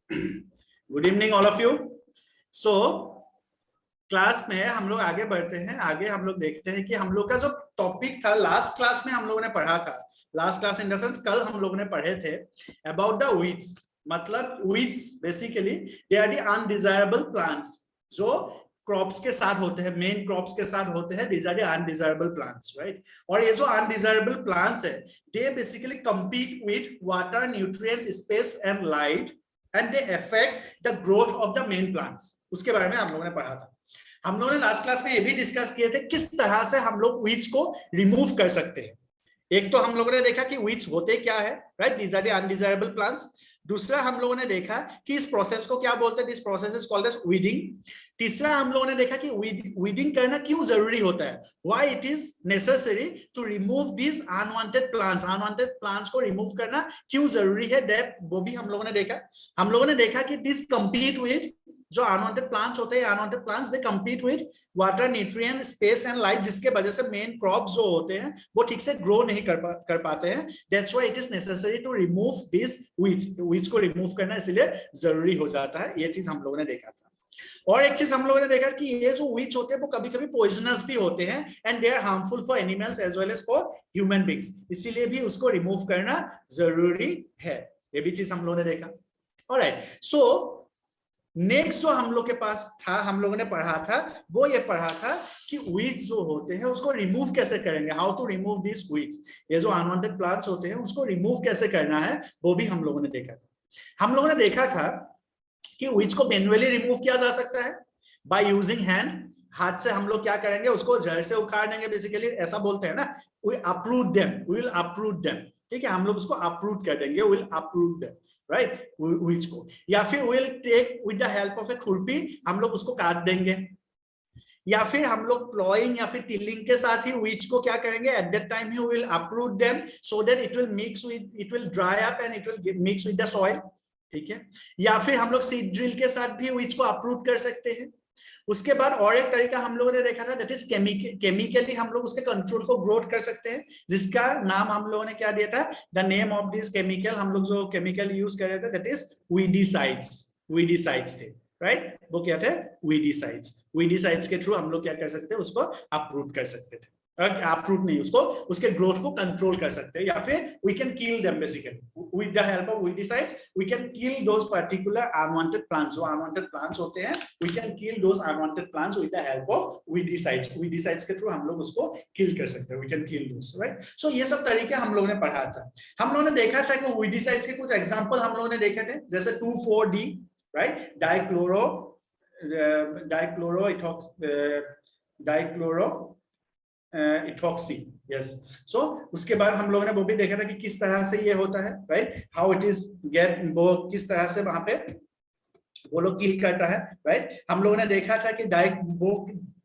Good evening all of you. So class में हम लोग आगे बढ़ते हैं। आगे हम लोग देखते हैं कि हम लोग का जो टॉपिक था लास्ट क्लास में हम लोगों ने पढ़ा था। Last class in the sense कल हम लोगों ने पढ़े थे अबाउट द वीड्स। मतलब weeds basically they are the undesirable plants जो क्रॉप्स के साथ होते हैं, मेन क्रॉप्स के साथ होते हैं। These are the undesirable plants, right. और ये जो अनडिजायरेबल प्लांट्स है they basically compete with water, nutrients, space and light and they affect the growth of the main plants। उसके बारे में हम लोगों ने पढ़ा था। हम लोगों ने लास्ट क्लास में ये भी डिस्कस किए थे किस तरह से हम लोग वीड्स को रिमूव कर सकते हैं। एक तो हम लोगों ने देखा कि वीड्स होते क्या है, right, these are the undesirable plants. दूसरा हम लोगों ने देखा कि इस प्रोसेस को क्या बोलते हैं, this process is called as weeding. तीसरा हम लोगों ने देखा कि वीडिंग करना क्यों जरूरी होता है, why it is necessary to remove this unwanted plants. Unwanted plants को रिमूव करना क्यों जरूरी है, दैट वो भी हम लोगों ने देखा। हम लोगों ने देखा कि दिस कंपीट विद, जो अनवांटेड प्लांट्स होते हैं, unwanted plants they compete with water, nutrient, space and light, जिसके वजह से मेन क्रॉप्स जो होते हैं वो ठीक से ग्रो नहीं कर पाते हैं। That's why it is necessary to remove this weeds. Weeds को रिमूव करना इसलिए जरूरी हो जाता है। ये चीज हम लोगों ने देखा था। और एक चीज हम लोगों ने देखा कि ये जो वीड्स होते हैं वो कभी-कभी पॉइजनस भी होते हैं and they are harmful for animals as well as for human beings, इसीलिए भी उसको रिमूव करना जरूरी है। ये भी चीज हम लोगों ने देखा। ऑलराइट, सो नेक्स्ट जो हम लोग के पास था, हम लोगों ने पढ़ा था, वो ये पढ़ा था कि वीड्स जो होते हैं उसको रिमूव कैसे करेंगे, how to remove this weeds. ये जो अनवांटेड प्लांट्स होते हैं उसको रिमूव कैसे करना है वो भी हम लोगों ने देखा था। हम लोगों ने देखा था कि वीड्स को मैन्युअली रिमूव किया जा सकता है बाय यूजिंग हैंड। हाथ से हम लोग क्या करेंगे, उसको जड़ से उखाड़ देंगे, बेसिकली ऐसा बोलते हैं ना, we uproot them, we will uproot them. ठीक है, हम लोग उसको अपरूट कर देंगे, will uproot them, right, weeds को। या फिर will take with the help of a khurpi, हम लोग उसको काट देंगे। या फिर हम लोग प्लॉइंग या फिर टिलिंग के साथ ही वीड्स को क्या करेंगे, at that time he will uproot them so that it will mix with, it will dry up and it will mix with the soil. ठीक है, या फिर हम लोग सीड ड्रिल के साथ भी वीड्स को अपरूट कर सकते हैं। उसके बाद और एक तरीका हम लोगों ने देखा था, दैट इज केमिकली हम लोग उसके कंट्रोल को ग्रोथ कर सकते हैं, जिसका नाम हम लोगों ने क्या दिया था, the name of this chemical, हम लोग जो केमिकल यूज कर रहे थे दैट इज वीडीसाइड्स। वीडीसाइड्स थे, राइट, वो क्या थे, वीडीसाइड्स। वीडीसाइड्स के थ्रू हम लोग क्या कर सकते हैं, उसको अपरूट कर सकते थे। अपरूट नहीं, उसको उसके ग्रोथ को कंट्रोल कर सकते हैं। या फिर we can kill them, basically with the help of weedicides we can kill those particular unwanted plants. जो अनवांटेड प्लांट्स होते हैं we can kill those unwanted plants with the help of weedicides. Weedicides के through हम लोग उसको kill कर सकते हैं, we can kill those, right. So ये सब तरीके हम लोगों ने पढ़ा था। हम लोगों ने देखा था कि वीडीसाइड्स के कुछ एग्जांपल हम लोगों ने देखे थे, जैसे 2,4-D, right, dichloro ethoxy, yes. So उसके बाद हम लोगों ने वो भी देखा था कि किस तरह से ये होता है, right, how it is get, वो किस तरह से वहां पे वो लोग किल करता है, राइट। हम लोगों ने देखा था कि वो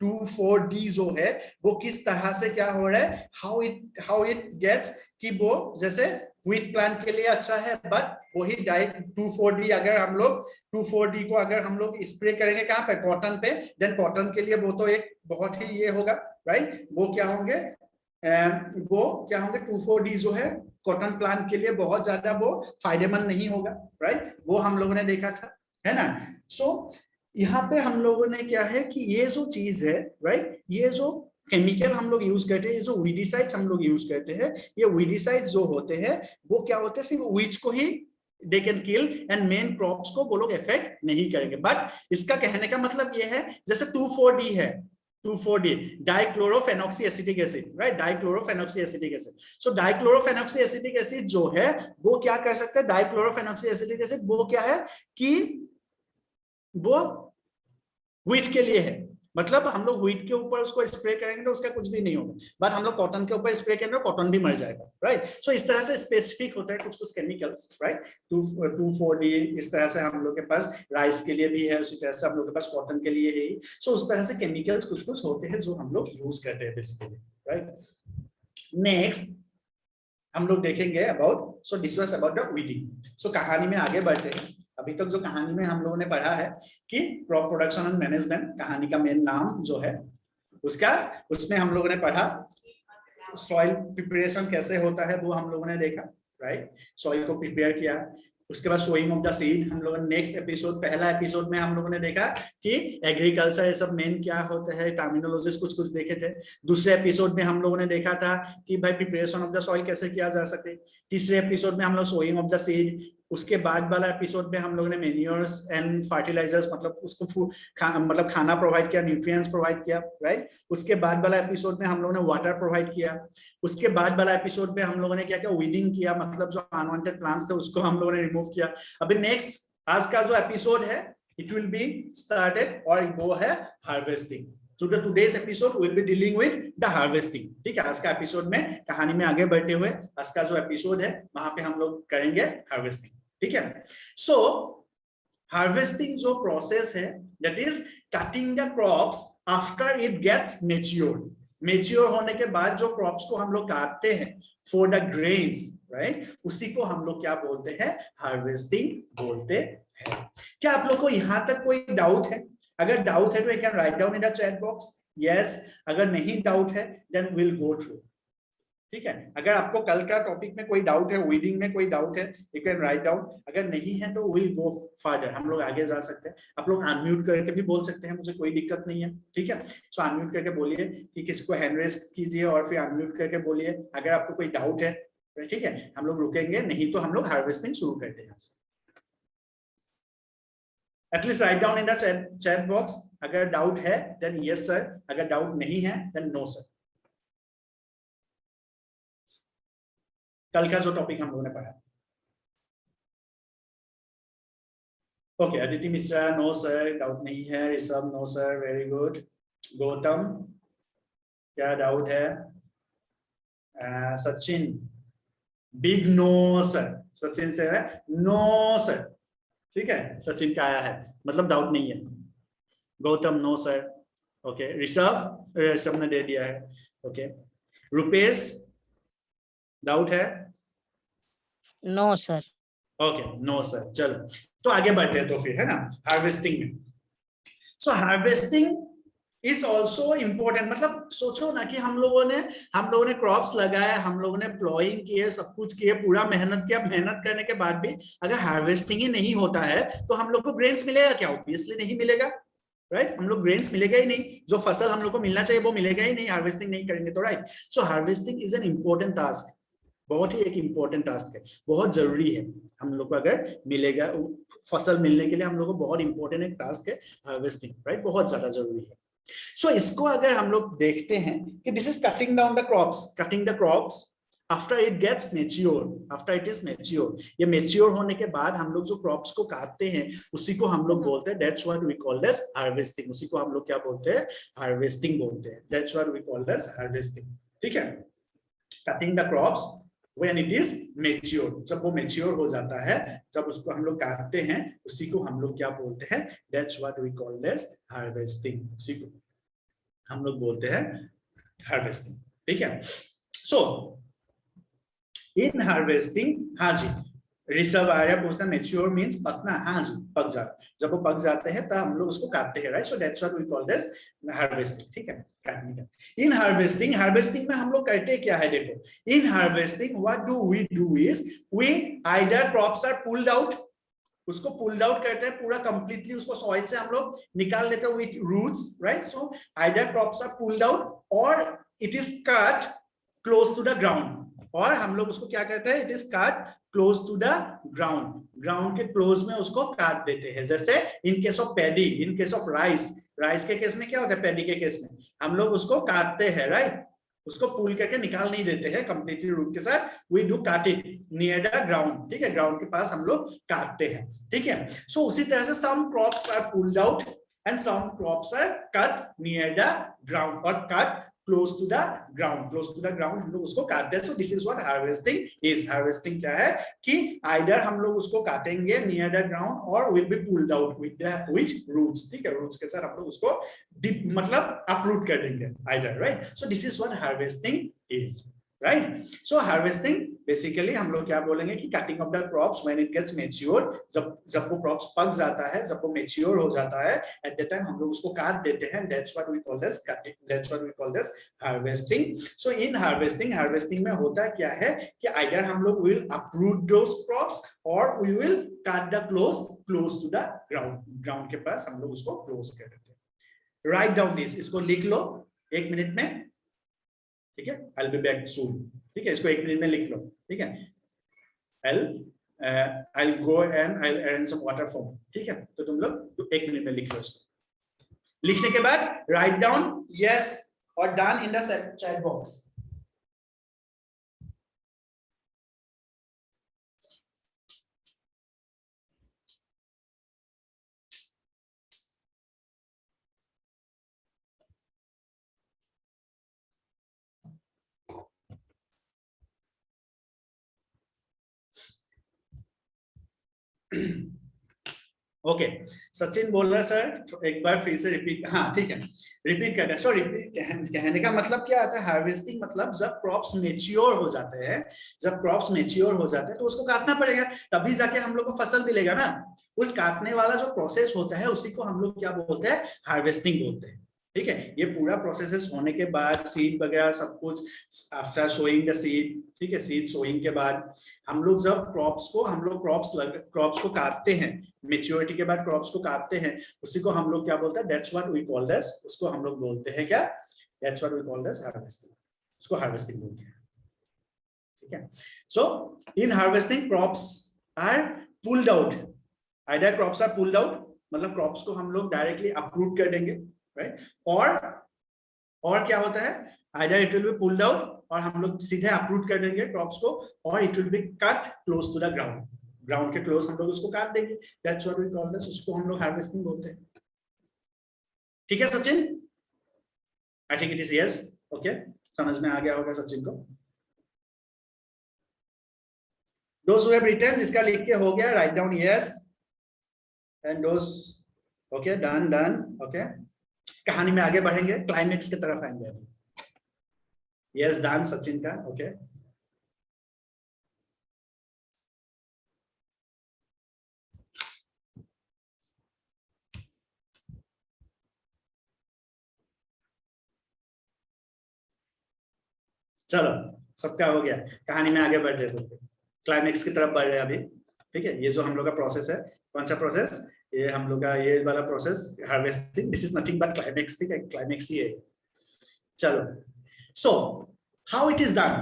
2,4-D जो है वो किस तरह से क्या हो रहा है, हाउ इट गेट्स, कि वो जैसे व्हीट प्लांट के लिए अच्छा है, बट वही 2,4-D अगर हम लोग 2,4-D को अगर हम लोग स्प्रे करेंगे कहाँ पे, कॉटन पे, देन कॉटन के लिए वो तो एक बहुत ही ये होगा, राइट। वो क्या होंगे, 2,4-D जो है कॉटन प्लांट के लिए बहुत ज्यादा वो फायदेमंद नहीं होगा, राइट। वो हम लोगों ने देखा था, है ना। सो यहाँ पे हम लोगों ने क्या है कि ये जो चीज है, राइट, ये जो केमिकल हम लोग यूज करते हैं, ये जो वीडीसाइड्स हम लोग यूज करते हैं, ये वीडीसाइड्स जो होते हैं वो क्या होते हैं, सिर्फ वीड्स को ही they can kill and main crops को वो लोग इफेक्ट नहीं करेंगे। बट इसका कहने का मतलब ये है, जैसे 2,4-D है, 2,4-D dichlorophenoxy acetic acid, right, dichlorophenoxy acetic acid. So dichlorophenoxy acetic acid जो है वो क्या कर सकता है, डाइक्लोरोफेनॉक्सी एसिटिक एसिड वो क्या है कि वो व्हीट के लिए है। मतलब हम लोग व्हीट के ऊपर उसको स्प्रे करेंगे तो उसका कुछ भी नहीं होगा, बट हम लोग कॉटन के ऊपर स्प्रे करेंगे तो कॉटन भी मर जाएगा, राइट। सो इस तरह से स्पेसिफिक होता है कुछ कुछ केमिकल्स, राइट। 2,4-D इस तरह से हम लोग के पास राइस के लिए भी है, उसी तरह से हम लोग के पास कॉटन के लिए है। सो उस तरह से केमिकल्स कुछ कुछ होते हैं जो हम लोग यूज करते हैं बेसिकली, राइट। नेक्स्ट हम लोग देखेंगे about, so this was about the weeding. So कहानी में आगे बढ़ते हैं। अभी तक जो कहानी में हम लोगों ने पढ़ा है कि क्रॉप प्रोडक्शन एंड मैनेजमेंट, कहानी का मेन नाम जो है उसका, उसमें हम लोगों ने पढ़ा सॉइल प्रिपरेशन कैसे होता है, वो हम लोगों ने देखा, राइट। सॉइल को प्रिपेयर किया, उसके बाद सोइंग ऑफ द सीड हम लोगों ने नेक्स्ट एपिसोड, पहला एपिसोड में हम लोगों ने देखा कि एग्रीकल्चर ये सब मेन क्या होता है, टर्मिनोलॉजीज कुछ कुछ देखे थे। दूसरे एपिसोड में हम लोगों ने देखा था कि भाई प्रिपरेशन ऑफ द सॉइल कैसे किया जा सके। तीसरे एपिसोड में हम लोग सोइंग ऑफ द सीड। उसके बाद वाला एपिसोड में हम लोगों ने मेन्योर्स एंड फर्टिलाइजर्स, मतलब उसको मतलब खाना प्रोवाइड किया, न्यूट्रिएंट्स प्रोवाइड किया, राइट। उसके बाद वाला एपिसोड में हम लोगों ने वाटर प्रोवाइड किया। उसके बाद वाला एपिसोड में हम लोगों ने क्या किया, वीडिंग किया, मतलब जो अनवांटेड प्लांट्स थे उसको हम लोगों ने रिमूव किया। अभी नेक्स्ट आज का जो एपिसोड है इट विल बी स्टार्टेड और वो है harvesting. So the today's episode will be dealing with the harvesting। ठीक है, आज का एपिसोड में कहानी में आगे बढ़ते हुए आज का जो एपिसोड है वहां पे हम लोग करेंगे हार्वेस्टिंग। ठीक है, सो हार्वेस्टिंग जो प्रोसेस है that is cutting the crops after it gets matured. Mature होने के बाद जो क्रॉप्स को हम लोग काटते हैं फॉर द ग्रेन्स, राइट, उसी को हम लोग क्या बोलते हैं, हार्वेस्टिंग बोलते हैं। क्या आप लोग को यहां तक कोई डाउट है? अगर डाउट है तो you can write down in the chat box yes. अगर नहीं डाउट है देन विल गो थ्रू। ठीक है, अगर आपको कल का टॉपिक में कोई डाउट है, वीडिंग में कोई डाउट है, यू कैन राइट डाउन। अगर नहीं है तो विल गो फर्दर, हम लोग आगे जा सकते हैं। आप लोग अनम्यूट करके भी बोल सकते हैं, मुझे कोई दिक्कत नहीं है। ठीक है, सो अनम्यूट करके बोलिए कि किसी को हैंड रेज कीजिए और फिर अनम्यूट करके बोलिए अगर आपको कोई डाउट है। ठीक है, हम लोग रुकेंगे, नहीं तो हम लोग हार्वेस्टिंग शुरू करते हैं। At least write down in the chat box, अगर डाउट है देन यस सर, अगर डाउट नहीं है देन नो सर। कल का जो टॉपिक हम लोगों ने पढ़ा। Okay, Aditi Mishra no sir, doubt नहीं है। Rishabh no sir, very good. Gautam क्या डाउट है? Sachin big no sir, Sachin से है नो सर। ठीक है, सचिन का आया है मतलब डाउट नहीं है। Gautam no sir. Okay, Rishabh ने दे दिया है। ओके, रुपेश डाउट है? No sir. Okay, no sir. चलो तो आगे बढ़ते हैं तो फिर, है ना, हार्वेस्टिंग में। सो हार्वेस्टिंग इज ऑल्सो इम्पोर्टेंट। मतलब सोचो ना कि हम लोगों ने क्रॉप्स लगाए, हम लोगों ने प्लॉइंग किए, सब कुछ किए, पूरा मेहनत किया। मेहनत करने के बाद भी अगर हार्वेस्टिंग ही नहीं होता है तो हम लोग को ग्रेन्स मिलेगा क्या? ऑब्वियसली नहीं मिलेगा, राइट। हम लोग ग्रेन्स मिलेगा ही नहीं, जो फसल हम लोग को मिलना चाहिए वो मिलेगा ही नहीं, हार्वेस्टिंग नहीं करेंगे तो, right. So harvesting is an important task, बहुत ही एक इम्पोर्टेंट टास्क है, बहुत जरूरी है। हम लोग को अगर मिलेगा फसल मिलने के लिए हम लोग को बहुत इंपॉर्टेंट एक टास्क है हार्वेस्टिंग, राइट, बहुत ज्यादा जरूरी है। सो इसको अगर हम लोग देखते हैं कि this is cutting down the crops, cutting the crops after it gets mature, after it is mature. ये मेच्योर होने के बाद हम लोग जो क्रॉप्स को काटते हैं उसी को हम लोग बोलते हैं, that's what we call as harvesting. उसी को हम लोग क्या बोलते हैं? हार्वेस्टिंग बोलते हैं। That's what we call as harvesting. ठीक है, cutting the crops when it is mature, जब वो मेच्योर हो जाता है, जब उसको हम लोग काटते हैं उसी को हम लोग क्या बोलते हैं? That's what we call as harvesting। उसी को हम लोग बोलते हैं हार्वेस्टिंग। ठीक है, सो इन हार्वेस्टिंग, हाँ जी, ऋषभ आर्य पूछना मेच्योर मींस पकना। हाँ जी, पक जाता। जब वो पक जाते हैं तब हम लोग उसको काटते हैं, right. So that's what we call this harvesting. ठीक है, काटने का। इन हार्वेस्टिंग, हार्वेस्टिंग में हम लोग करते क्या है? देखो, in harvesting what do is we either crops are pulled out, उसको पुल्ड आउट करते हैं पूरा कंप्लीटली, उसको सॉइल से हम लोग निकाल लेते हैं with roots, right. So either crops are pulled out और it is cut close to the ground, और हम लोग उसको क्या करते हैं? It is cut close to the ground, ground के क्लोज में उसको काट देते हैं। जैसे in case of paddy, in case of rice, rice के केस में क्या होता है? पैडी के केस में हम लोग उसको काटते हैं, राइट, उसको पुल करके निकाल नहीं देते हैं कंप्लीटली रूट के साथ। वी डू काट इट नियर द ग्राउंड। ठीक है, ग्राउंड के पास हम लोग काटते हैं। ठीक है, सो उसी तरह से some crops are pulled out and some crops are cut near the ground और cut close to the ground, close to the ground हम लोग उसको काटते हैं। So this is what harvesting is. Harvesting क्या है कि आइदर हम लोग उसको काटेंगे नियर द ग्राउंड और will be pulled out with roots. ठीक है, रूट्स के साथ हम लोग उसको डिप मतलब अपरूट कर देंगे either, right. So this is what harvesting is. Right. So harvesting basically हम लोग क्या बोलेंगे कि cutting of the crops when it gets mature, जब वो क्रॉप्स पक जाता है, जब वो मैच्योर हो जाता है, एट द टाइम हम लोग उसको काट देते हैं, that's what we call this cutting, that's what we call this harvesting. So in harvesting में होता क्या है कि आइदर हम लोग विल uproot those crops और we will cut the close to the ground के पास हम लोग उसको close कर देते हैं। Write down this, इसको लिख लो 1 मिनट में, ठीक है। I'll be back soon, ठीक है, इसको 1 मिनट में लिख लो, ठीक है। I'll go and I'll arrange some water for you, ठीक है। तो तुम लोग 1 मिनट में लिख लो इसको। लिखने के बाद write down yes or done in the chat box। Okay Sachin बोल रहा है सर एक बार फिर से रिपीट, हाँ ठीक है रिपीट करते हैं। सो रिपीट कहने का मतलब क्या आता है, हार्वेस्टिंग मतलब जब क्रॉप्स मेच्योर हो जाते हैं, जब क्रॉप्स मेच्योर हो जाते हैं तो उसको काटना पड़ेगा, तभी जाके हम लोग को फसल मिलेगा ना। उस काटने वाला जो प्रोसेस होता है उसी को हम लोग क्या बोलते हैं, हार्वेस्टिंग बोलते हैं, ठीक है। ये पूरा प्रोसेस होने के बाद सीड वगैरह सब कुछ, आफ्टर सोइंग द सीड, ठीक है, सीड सोइंग के बाद हम लोग जब क्रॉप्स को काटते हैं, मेच्योरिटी के बाद क्रॉप्स को काटते हैं, उसी को हम लोग क्या बोलते हैं, that's what we call this, उसको हम लोग बोलते हैं क्या, that's what we call this harvesting, उसको हार्वेस्टिंग बोलते हैं, ठीक है। So in harvesting crops are pulled out, either crops are pulled out मतलब क्रॉप्स को हम लोग डायरेक्टली अपरूट कर देंगे, राइट, और क्या होता है, either it will be pulled out और हम लोग सीधे अपरूट कर देंगे क्रॉप्स को, और it will be cut close to the ground के क्लोज हम लोग उसको काट देंगे, that's what we call this, उसको हम लोग हार्वेस्टिंग बोलते हैं, ठीक है Sachin. I think it is yes, okay, समझ में आ गया होगा सचिन को। दोस हु हैव रिटन, जिसका लिख के हो गया write down yes, and those okay done okay. कहानी में आगे बढ़ेंगे, क्लाइमेक्स की तरफ आएंगे अभी। यस डन सचिन का, ओके। चलो सबका हो गया, कहानी में आगे बढ़ रहे थे, क्लाइमेक्स की तरफ बढ़ रहे हैं अभी, ठीक है। ये जो हम लोग का प्रोसेस है, कौन सा प्रोसेस, ये हम लोग का ये वाला process harvesting, this is nothing but climax, ठीक है, क्लाइमेक्स ही है। चलो so how it is done,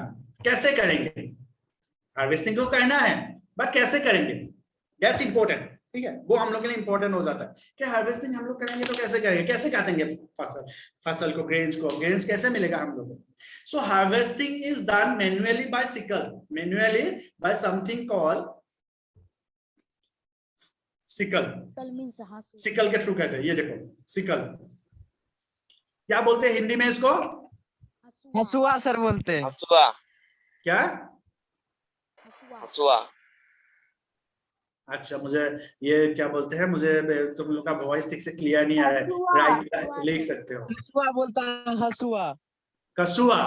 कैसे करेंगे हार्वेस्टिंग को, करना है बट कैसे करेंगे, दैट्स इंपॉर्टेंट, ठीक है, वो हम लोग के लिए इंपॉर्टेंट हो जाता है कि हार्वेस्टिंग हम लोग करेंगे तो कैसे करेंगे, कैसे काटेंगे फसल को, ग्रेन्स कैसे मिलेगा हम लोग को। So harvesting is done manually by sickle, manually by something called sickle के थ्रू कहते हैं, ये देखो सिकल, क्या बोलते हैं हिंदी में इसको, हसुआ सर बोलते हैं, हसुआ, क्या हसुआ। अच्छा मुझे ये क्या बोलते हैं, मुझे तुम लोग का वॉइस ठीक से क्लियर नहीं आ रहा है, राइट लिख सकते हो, हसुआ बोलता है, हसुआ, कसुआ,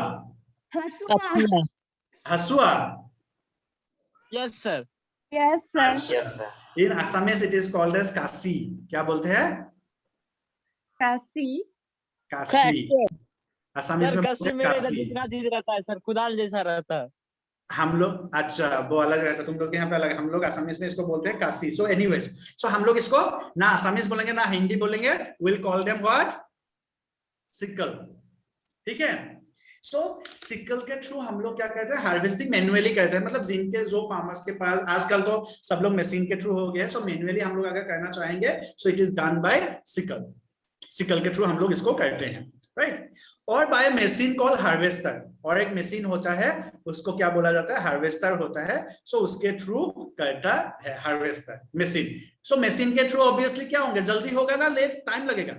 हसुआ, yes sir, yes sir, yes sir, in Assamese it is called as kasi, क्या बोलते हैं, कासी, असमीज में कसी मेरे इधर कासी, दूसरा चीज रहता है सर, कुदाल जैसा रहता है, हम लोग, अच्छा वो अलग रहता है, तुम लोग यहाँ पे अलग, हम लोग असमीज में इसको बोलते हैं कासी। सो एनीवेज, सो हम लोग इसको ना असमीज बोलेंगे ना हिंदी बोलेंगे, will call them what, sickle, ठीक है। सो सिकल के थ्रू हम लोग क्या करते हैं, हार्वेस्टिंग मैन्युअली करते हैं, मतलब जिनके जो फार्मर्स के पास, आजकल तो सब लोग मशीन के थ्रू हो गए, सो मैन्युअली हम लोग अगर करना चाहेंगे so it is done by sickle, sickle के थ्रू हम लोग इसको करते हैं, राइट। और बाय मशीन कॉल हार्वेस्टर, और एक मशीन होता है उसको क्या बोला जाता है, हार्वेस्टर होता है, सो उसके थ्रू करता है हार्वेस्टर मशीन। सो मशीन के थ्रू ऑब्वियसली क्या होंगे, जल्दी होगा ना लेट टाइम लगेगा,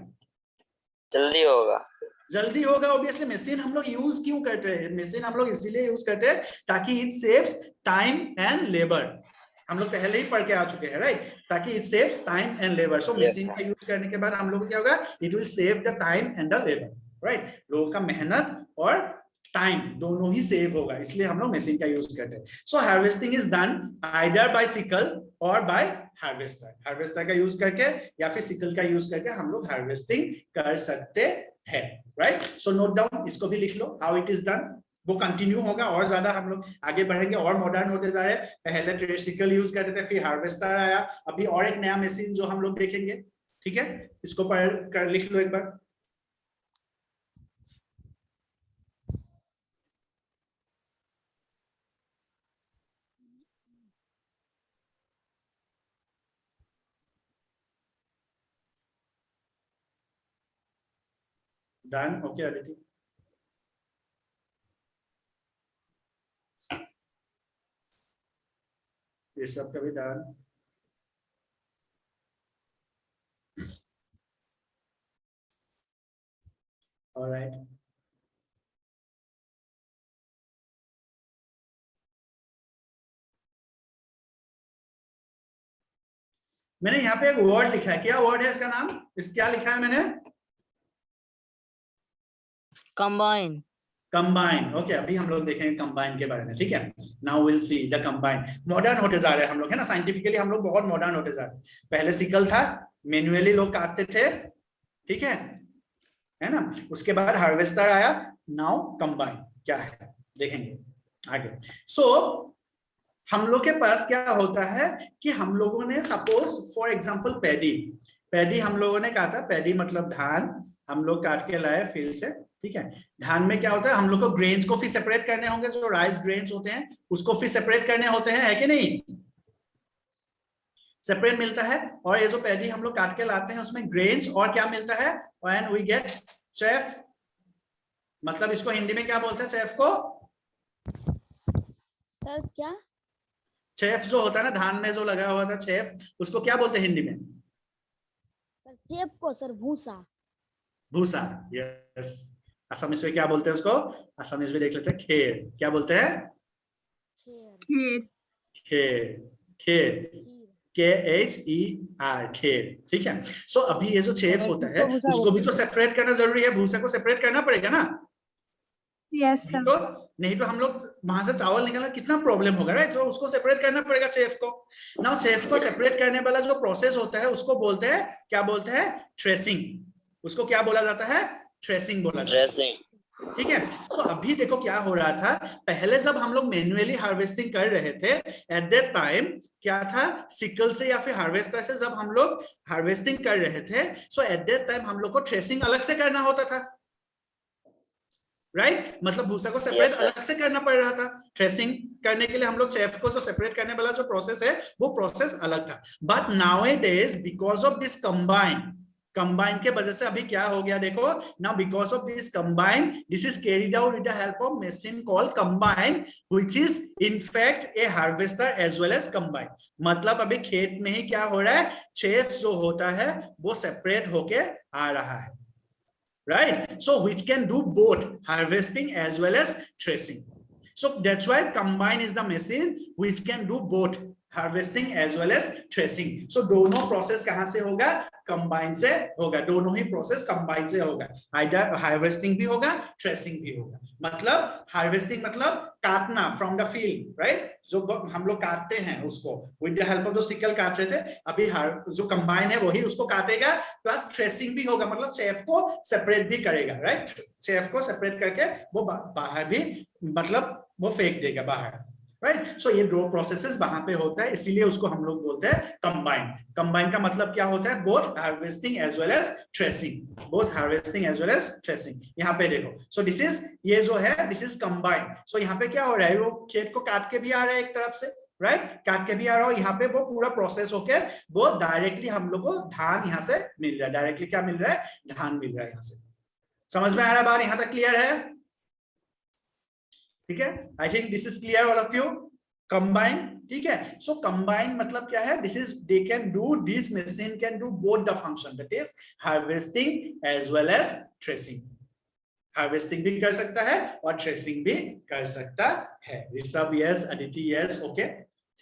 जल्दी होगा, जल्दी होगा ऑब्वियसली। मशीन हम लोग यूज क्यों करते हैं, मशीन हम लोग इसीलिए यूज करते हैं ताकि it saves time and labour, हम लोग पहले ही पढ़ के आ चुके हैं, राइट, ताकि it saves time and labour. So machine का यूज करने के बाद हम लोग क्या होगा, it will save the time and the labour, right, लोगों का मेहनत और टाइम, दोनों ही सेव होगा, इसलिए हम लोग मशीन का यूज करते हैं। So harvesting is done either by sickle और बाय हार्वेस्टर। हार्वेस्टर का यूज करके या फिर सिकल का यूज करके हम लोग हार्वेस्टिंग कर सकते हैं, राइट। सो नोट डाउन, इसको भी लिख लो, हाउ इट इज डन। वो कंटिन्यू होगा, और ज्यादा हम लोग आगे बढ़ेंगे और मॉडर्न होते जा रहे हैं। पहले सिकल यूज करते थे, फिर हार्वेस्टर आया, अभी और एक नया मशीन जो हम लोग देखेंगे, ठीक है। इसको पढ़ कर लिख लो एक बार। Done, okay Aditi. ये सब का भी डन। ऑलराइट, मैंने यहाँ पे एक वर्ड लिखा है, क्या वर्ड है इसका नाम, इस क्या लिखा है मैंने? कंबाइन। Combine, okay. अभी हम लोग देखेंगे कंबाइन के बारे में, ठीक है। Now will see the combine. Modern होते जा रहे हैं हम लोग, है ना, साइंटिफिकली हम लोग बहुत मॉडर्न होते जा रहे हैं। पहले सिकल था, मैन्युअली लोग काटते थे, ठीक है ना। उसके बाद हार्वेस्टर आया, नाउ कंबाइन क्या है देखेंगे आगे। सो हम लोग के पास क्या होता है कि हम लोगों ने सपोज फॉर एग्जांपल पैडी हम लोगों ने काटा, पैडी मतलब धान, हम लोग काट के लाए फील्ड से, ठीक है। धान में क्या होता है, हम लोग को ग्रेन्स को फिर सेपरेट करने होंगे, जो राइस ग्रेन्स होते हैं उसको फिर सेपरेट करने होते हैं, है कि नहीं, सेपरेट मिलता है। और ये जो पैडी हम लोग काट के लाते हैं उसमें ग्रेन्स और क्या मिलता है, एंड वी गेट चेफ। मतलब इसको हिंदी में क्या बोलते हैं चेफ को? सर क्या? चेफ जो होता है ना धान में जो लगा हुआ था चेफ, उसको क्या बोलते हैं हिंदी में? सर चेप को सर भूसा। भूसा, यस। असमिस में क्या बोलते हैं उसको? असमिस में देख लेते हैं, खेर। क्या बोलते हैं? खेर। खेर, खेर, KHER, खेर, ठीक है। सो अभी ये जो चेफ होता है उसको भी तो सेपरेट करना जरूरी है, भूसा को सेपरेट करना पड़ेगा ना। Yes sir. तो नहीं तो हम लोग वहां से चावल निकालना कितना प्रॉब्लम होगा, राइट। तो उसको सेपरेट करना पड़ेगा चेफ को। नाउ चेफ को सेपरेट करने वाला जो प्रोसेस होता है उसको बोलते हैं, क्या बोलते हैं? थ्रेसिंग। उसको क्या बोला जाता है? थ्रेसिंग बोला जाता है, ड्रेसिंग। ठीक है। तो अभी देखो क्या हो रहा था, पहले जब हम लोग मैन्युअली हार्वेस्टिंग कर रहे थे, एट दैट टाइम क्या था, सिकल से या फिर हार्वेस्टर से जब हम लोग हार्वेस्टिंग कर रहे थे, सो एट दैट टाइम हम लोग को थ्रेसिंग अलग से करना होता था, राइट। मतलब भूसा को सेपरेट अलग से करना पड़ रहा था। थ्रेसिंग करने के लिए हम लोग चेफ को जो सेपरेट करने वाला जो प्रोसेस है वो प्रोसेस अलग था। But nowadays because of this combine के वजह से अभी क्या हो गया देखो, now because of this combine this is carried out with the help of machine called combine which is in fact a harvester as well as combine. मतलब अभी खेत में ही क्या हो रहा है, चेफ जो होता है वो सेपरेट होके आ रहा है, right? So which can do both harvesting as well as threshing. So that's why combine is the machine which can do both harvesting as well as threshing. So दोनों प्रोसेस कहां से होगा? कंबाइन से होगा, दोनों ही प्रोसेस कंबाइन से होगा। Either harvesting भी होगा, थ्रेसिंग भी होगा। मतलब हार्वेस्टिंग मतलब काटना फ्रॉम द फील्ड, राइट। जो हम लोग काटते हैं उसको विद द हेल्प ऑफ जो सिकल काट रहे थे, अभी जो कंबाइन है वही उसको काटेगा, प्लस थ्रेसिंग भी होगा, मतलब चेफ को सेपरेट भी करेगा, राइट। चेफ को सेपरेट करके वो बाहर भी मतलब वो फेंक देगा बाहर, राइट। सो ये दो प्रोसेसेस वहां पे होता है, इसीलिए उसको हम लोग बोलते हैं कंबाइन। कंबाइन का मतलब क्या होता है? Both harvesting as well as threshing, both harvesting as well as threshing. यहाँ पे देखो, सो दिस इज, ये जो है दिस इज कंबाइन। सो यहाँ पे क्या हो रहा है, वो खेत को काट के भी आ रहा है एक तरफ से, राइट, काट के भी आ रहा हो, यहाँ पे वो पूरा प्रोसेस होके वो डायरेक्टली हम लोग को धान यहाँ से मिल रहा है। डायरेक्टली क्या मिल रहा है? धान मिल रहा है यहाँ से। समझ में आ रहा है बात? यहाँ तक क्लियर है? ठीक है, I think this is clear all of you. Combine, ठीक है। सो कंबाइन मतलब क्या है? This is they can do, this machine can do both the function, that is harvesting as well as threshing. Harvesting भी कर सकता है और थ्रेसिंग भी कर सकता है। Rishabh yes, Aditi yes, okay,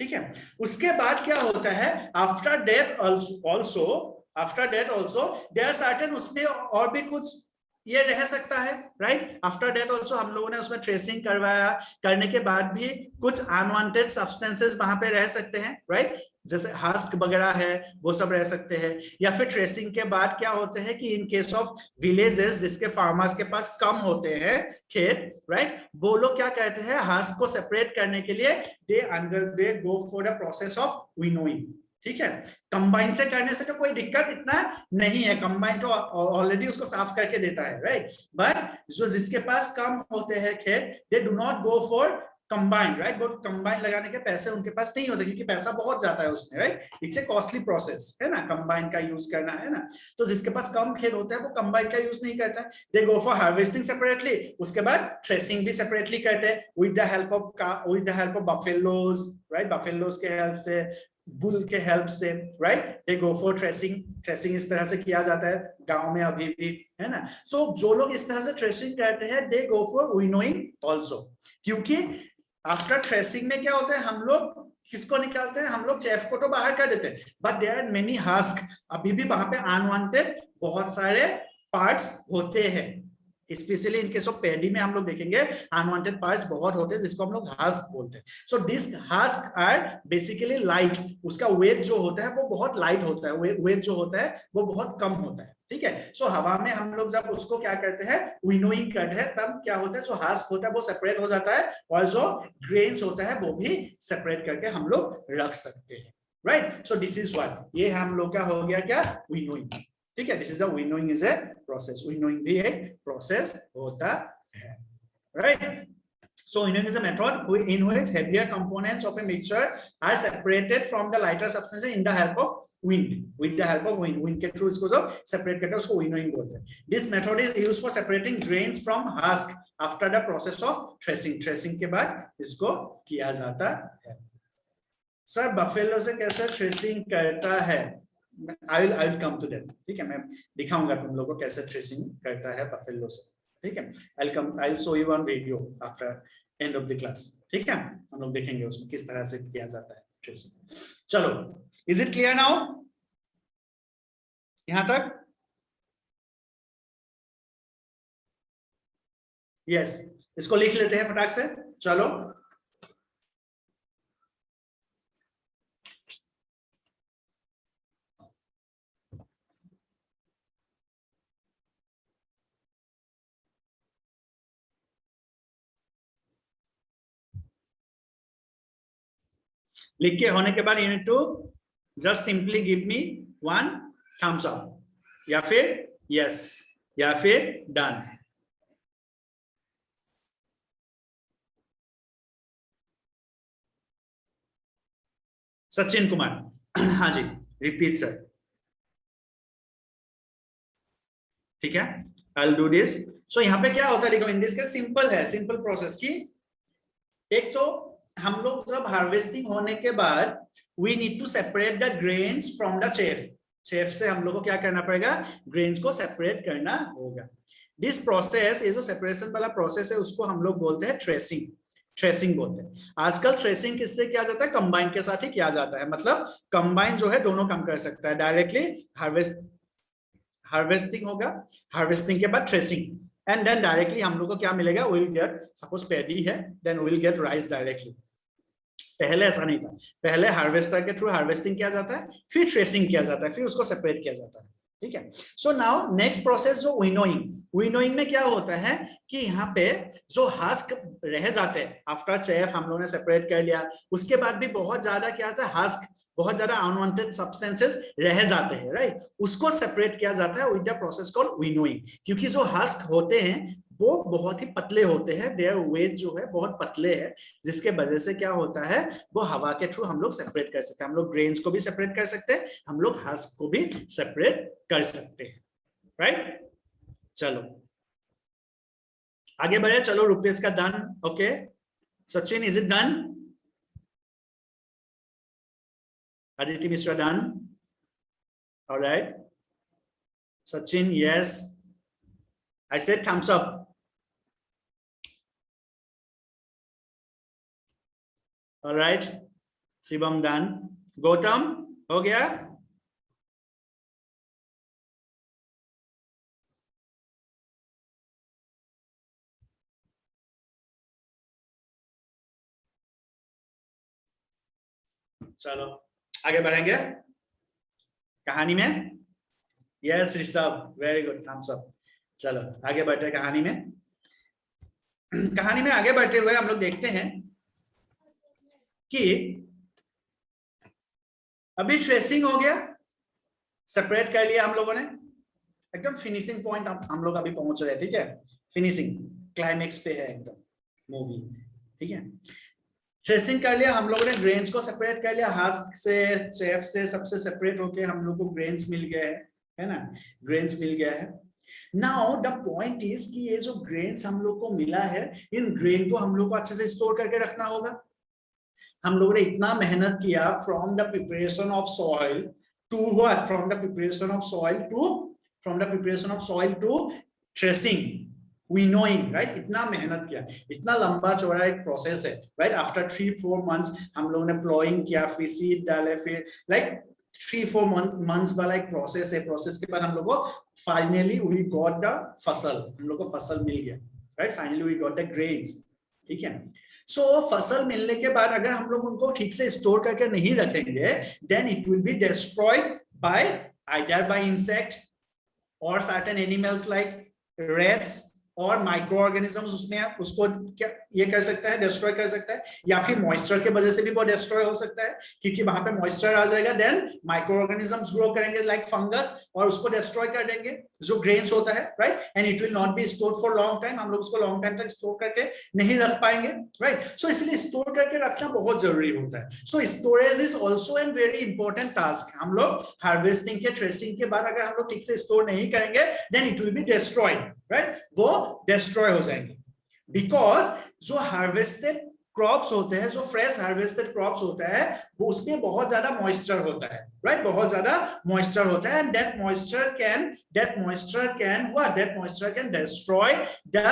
ठीक है। उसके बाद क्या होता है? After that also there are certain, उसमें और भी कुछ ये रह सकता है, राइट। आफ्टर डेट ऑल्सो हम लोगों ने उसमें ट्रेसिंग करवाया, करने के बाद भी कुछ अनवांटेड सब्सटेंसेस वहां पे रह सकते हैं, राइट। जैसे हस्क वगैरह है वो सब रह सकते हैं। या फिर ट्रेसिंग के बाद क्या होते हैं कि इन केस ऑफ विलेजेस जिसके फार्मर्स के पास कम होते हैं खेत, राइट, वो लोग क्या कहते हैं, हस्क को सेपरेट करने के लिए they go for the process of winnowing. ठीक है, कंबाइन से करने से तो कोई दिक्कत इतना नहीं है, कंबाइन तो ऑलरेडी उसको साफ करके देता है, राइट। बट जो जिसके पास कम होते हैं खेत, they do not go for combine, right. वो कंबाइन लगाने के पैसे उनके पास नहीं होते क्योंकि पैसा बहुत जाता है उसमें, right. It's a costly process है ना, कंबाइन का यूज करना है ना। तो जिसके पास कम खेत होता है वो कंबाइन का यूज नहीं करता है, दे गो फॉर हार्वेस्टिंग सेपरेटली, उसके बाद थ्रेसिंग भी सेपरेटली करते हैं with the help of buffaloes, right. Buffaloes के हेल्प से, बुल के हेल्प से, right, they go for threshing. Threshing इस तरह से किया जाता है गांव में अभी भी, है ना। सो जो लोग इस तरह से थ्रेसिंग करते हैं, दे गो फॉर विनोइंग ऑल्सो। क्योंकि आफ्टर थ्रेसिंग में क्या होता है, हम लोग किसको निकालते हैं, हम लोग चेफ को तो बाहर कर देते हैं, but there are many husk, अभी भी वहां पे अनवांटेड बहुत सारे पार्ट्स होते हैं। Specially in case of paddy में हम लोग देखेंगे अनवांटेड पार्ट्स बहुत होते हैं जिसको हम लोग हस्क बोलते हैं। So this husk are basically light, उसका वेट जो होता है वो बहुत लाइट होता है, वेट जो होता है वो बहुत कम होता है, ठीक है। सो हवा में हम लोग जब उसको क्या करते हैं, विनोइंग करते हैं, तब क्या होता है, जो हस्क होता है वो सेपरेट हो जाता है और जो ग्रेन्स होता है वो भी सेपरेट करके हम लोग रख सकते हैं, right. So this is what, ये हम लोग का हो गया क्या, विनोइंग, ठीक है। This is the winnowing is a process, winnowing भी एक प्रोसेस होता है, right. So winnowing is a method in which heavier components of a mixture are separated from the lighter substances in the help of wind. With the help of wind, wind के through इसको जब separate करते हैं उसको winnowing बोलते हैं। This method is used for separating grains from husk after the process of threshing. Threshing के बाद इसको किया जाता है। सर बफेलो से कैसे थ्रेसिंग करता है, I will come to that, ठीक है। मैं दिखाऊंगा तुम लोगों को कैसे थ्रेसिंग करता है बफेलो से, ठीक है। I'll show you one video after end of the class, ठीक है। हम लोग देखेंगे उसमें किस तरह से किया जाता है थ्रेसिंग। चलो, is it clear now? यहां तक? Yes, इसको लिख लेते हैं फटाक से, चलो। लिख के होने के बाद you need to just simply give me one thumbs up, या फिर यस, या फिर डन। सचिन कुमार, हाँ जी, रिपीट सर, ठीक है। I'll do this. So यहाँ पे क्या होता है, देखो इन दिस के सिंपल है, सिंपल प्रोसेस की। एक तो हम लोग जब हार्वेस्टिंग होने के बाद we need to separate the grains from the chaff. Chaff से हम लोग को क्या करना पड़ेगा, ग्रेन्स को सेपरेट करना होगा। दिस प्रोसेस, ये जो सेपरेशन वाला प्रोसेस है उसको हम लोग बोलते हैं थ्रेसिंग। थ्रेसिंग बोलते हैं। आजकल थ्रेसिंग किससे किया जाता है, कंबाइन के साथ ही किया जाता है। मतलब कंबाइन जो है दोनों काम कर सकता है, डायरेक्टली हार्वेस्टिंग होगा, हार्वेस्टिंग के बाद थ्रेसिंग, एंड देन डायरेक्टली हम लोग को क्या मिलेगा, विल गेट, सपोज पैडी है, then will get rice directly. पहले ऐसा नहीं था, पहले हार्वेस्टर के थ्रू हार्वेस्टिंग किया जाता है, फिर थ्रेसिंग किया जाता है, फिर उसको सेपरेट किया जाता है, ठीक है। सो नाउ नेक्स्ट प्रोसेस जो विनोइंग, विनोइंग में क्या होता है कि यहाँ पे जो हस्क रह जाते हैं आफ्टर चेफ हम लोगों ने सेपरेट कर लिया, उसके बाद भी बहुत ज्यादा क्या होता है, हस्क, बहुत ज्यादा अनवांटेड सब्सटेंसेस रह जाते हैं, राइट। उसको सेपरेट किया जाता है with the process called winnowing. क्योंकि जो हस्क होते हैं वो बहुत ही पतले होते हैं, देयर वेट जो है बहुत पतले है, जिसके वजह से क्या होता है, वो हवा के थ्रू हम लोग सेपरेट कर सकते हैं। हम लोग ग्रेन्स को भी सेपरेट कर सकते हैं, हम लोग हस्क को भी सेपरेट कर सकते हैं, राइट। चलो आगे बढ़े, चलो रुपेश का done, okay. Sachin, is it done? Aditi Mishra done? All right. Sachin, yes. I said thumbs up. All right. Shivam done. Gautam, हो गया? चलो आगे बढ़ेंगे कहानी में। Yes Rishabh, very good, thumbs up. चलो आगे बढ़ते हैं कहानी में। कहानी में आगे बढ़ते हुए हम लोग देखते हैं कि अभी ट्रेसिंग हो गया, सेपरेट कर लिया हम लोगों ने, एकदम फिनिशिंग पॉइंट हम लोग अभी पहुंच रहे हैं। ठीक है, फिनिशिंग क्लाइमेक्स पे है एकदम मूवी। ठीक है, ट्रेसिंग कर लिया हम लोगों ने, ग्रेन्स को सेपरेट कर लिया, हाथ से शेफ से सबसे सेपरेट होके हम लोग को ग्रेन्स मिल गया है ना, ग्रेन्स मिल गया है। नाउ द पॉइंट इज कि ये जो ग्रेन्स हम लोग को मिला है, इन ग्रेन को हम लोग को अच्छे से स्टोर करके रखना होगा। हम लोगों ने इतना मेहनत किया from the preparation of soil to what, from the preparation of soil to threshing, winnowing, right. इतना मेहनत किया, इतना लंबा चौड़ा एक प्रोसेस है, राइट। आफ्टर 3-4 मंथ्स हम लोगों ने प्लॉइंग किया, फिर सीड डाले, फिर लाइक 3-4 मंथ्स वाला एक प्रोसेस है। प्रोसेस के बाद हम लोग को फाइनली वी गॉट द फसल, हम लोग को फसल मिल गया, right. Finally we got the grains. ठीक है, सो फसल मिलने के बाद अगर हम लोग उनको ठीक से स्टोर करके नहीं रखेंगे, then it will be destroyed by either by insect और सर्टेन एनिमल्स लाइक रैट्स और माइक्रो ऑर्गेनिजम्स, उसमें उसको क्या ये कर सकता है, डिस्ट्रॉय कर सकता है, या फिर मॉइस्चर के वजह से भी वो डिस्ट्रॉय हो सकता है, क्योंकि वहां पे मॉइस्चर आ जाएगा, देन माइक्रो ऑर्गेनिजम्स ग्रो करेंगे लाइक फंगस और उसको डिस्ट्रॉय कर देंगे जो ग्रेन्स होता है, right. And it will not be store for long time, हम लोग उसको लॉन्ग टाइम तक स्टोर करके नहीं रख पाएंगे, राइट। सो इसलिए स्टोर करके रखना बहुत जरूरी होता है। So storage is also an very important task. हम लोग हार्वेस्टिंग के, ट्रेसिंग के बाद अगर हम लोग ठीक से स्टोर नहीं करेंगे, then it will be destroyed, right, वो डिस्ट्रॉय हो जाएंगे। बिकॉज जो हार्वेस्टेड क्रॉप्स होते हैं, जो फ्रेश हार्वेस्टेड क्रॉप्स होता है, वो उसमें बहुत ज्यादा मॉइस्चर होता है, राइट, बहुत ज्यादा मॉइस्चर होता है, and that moisture can destroy the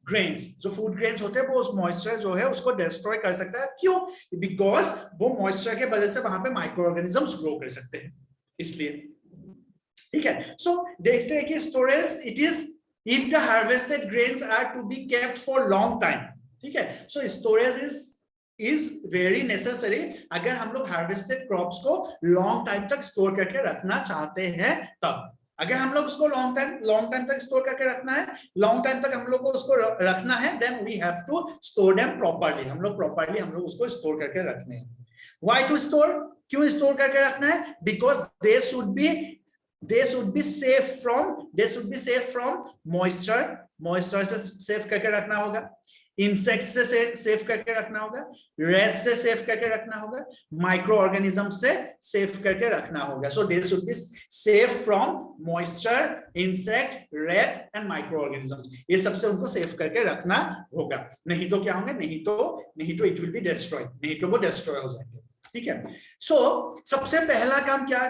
grains. जो फूड ग्रेन्स होते हैं वो उस मॉइस्चर जो है उसको डिस्ट्रॉय कर सकता है। क्यों? बिकॉज वो मॉइस्चर के वजह से वहां पे माइक्रो ऑर्गेनिजम्स ग्रो कर सकते हैं, इसलिए। ठीक है, सो देखते हैं कि storage it is if the harvested grains are to be kept for long time, ठीक है, so storage is very necessary अगर हम लोग harvested crops को long time तक store करके रखना चाहते हैं तब। अगर हम लोग उसको long time तक store करके रखना है, long time तक हम लोग को उसको रखना है, then we have to store them properly, हम लोग properly हम लोग उसको store करके रखने हैं। Why to store? क्यों store करके रखना है? Because they should be safe from moisture से सेफ करके रखना होगा, इंसेक्ट से सेफ करके रखना होगा, रैट से सेफ करके रखना होगा, माइक्रो ऑर्गेनिज्म से सेफ करके रखना होगा। So they should be safe from moisture, insect, rat and micro organism, ये सबसे उनको सेफ करके रखना होगा। नहीं तो क्या होंगे, नहीं तो इट विल बी डिस्ट्रॉयड, नहीं तो वो डिस्ट्रॉय हो जाएंगे। ठीक है, सो सबसे पहला काम क्या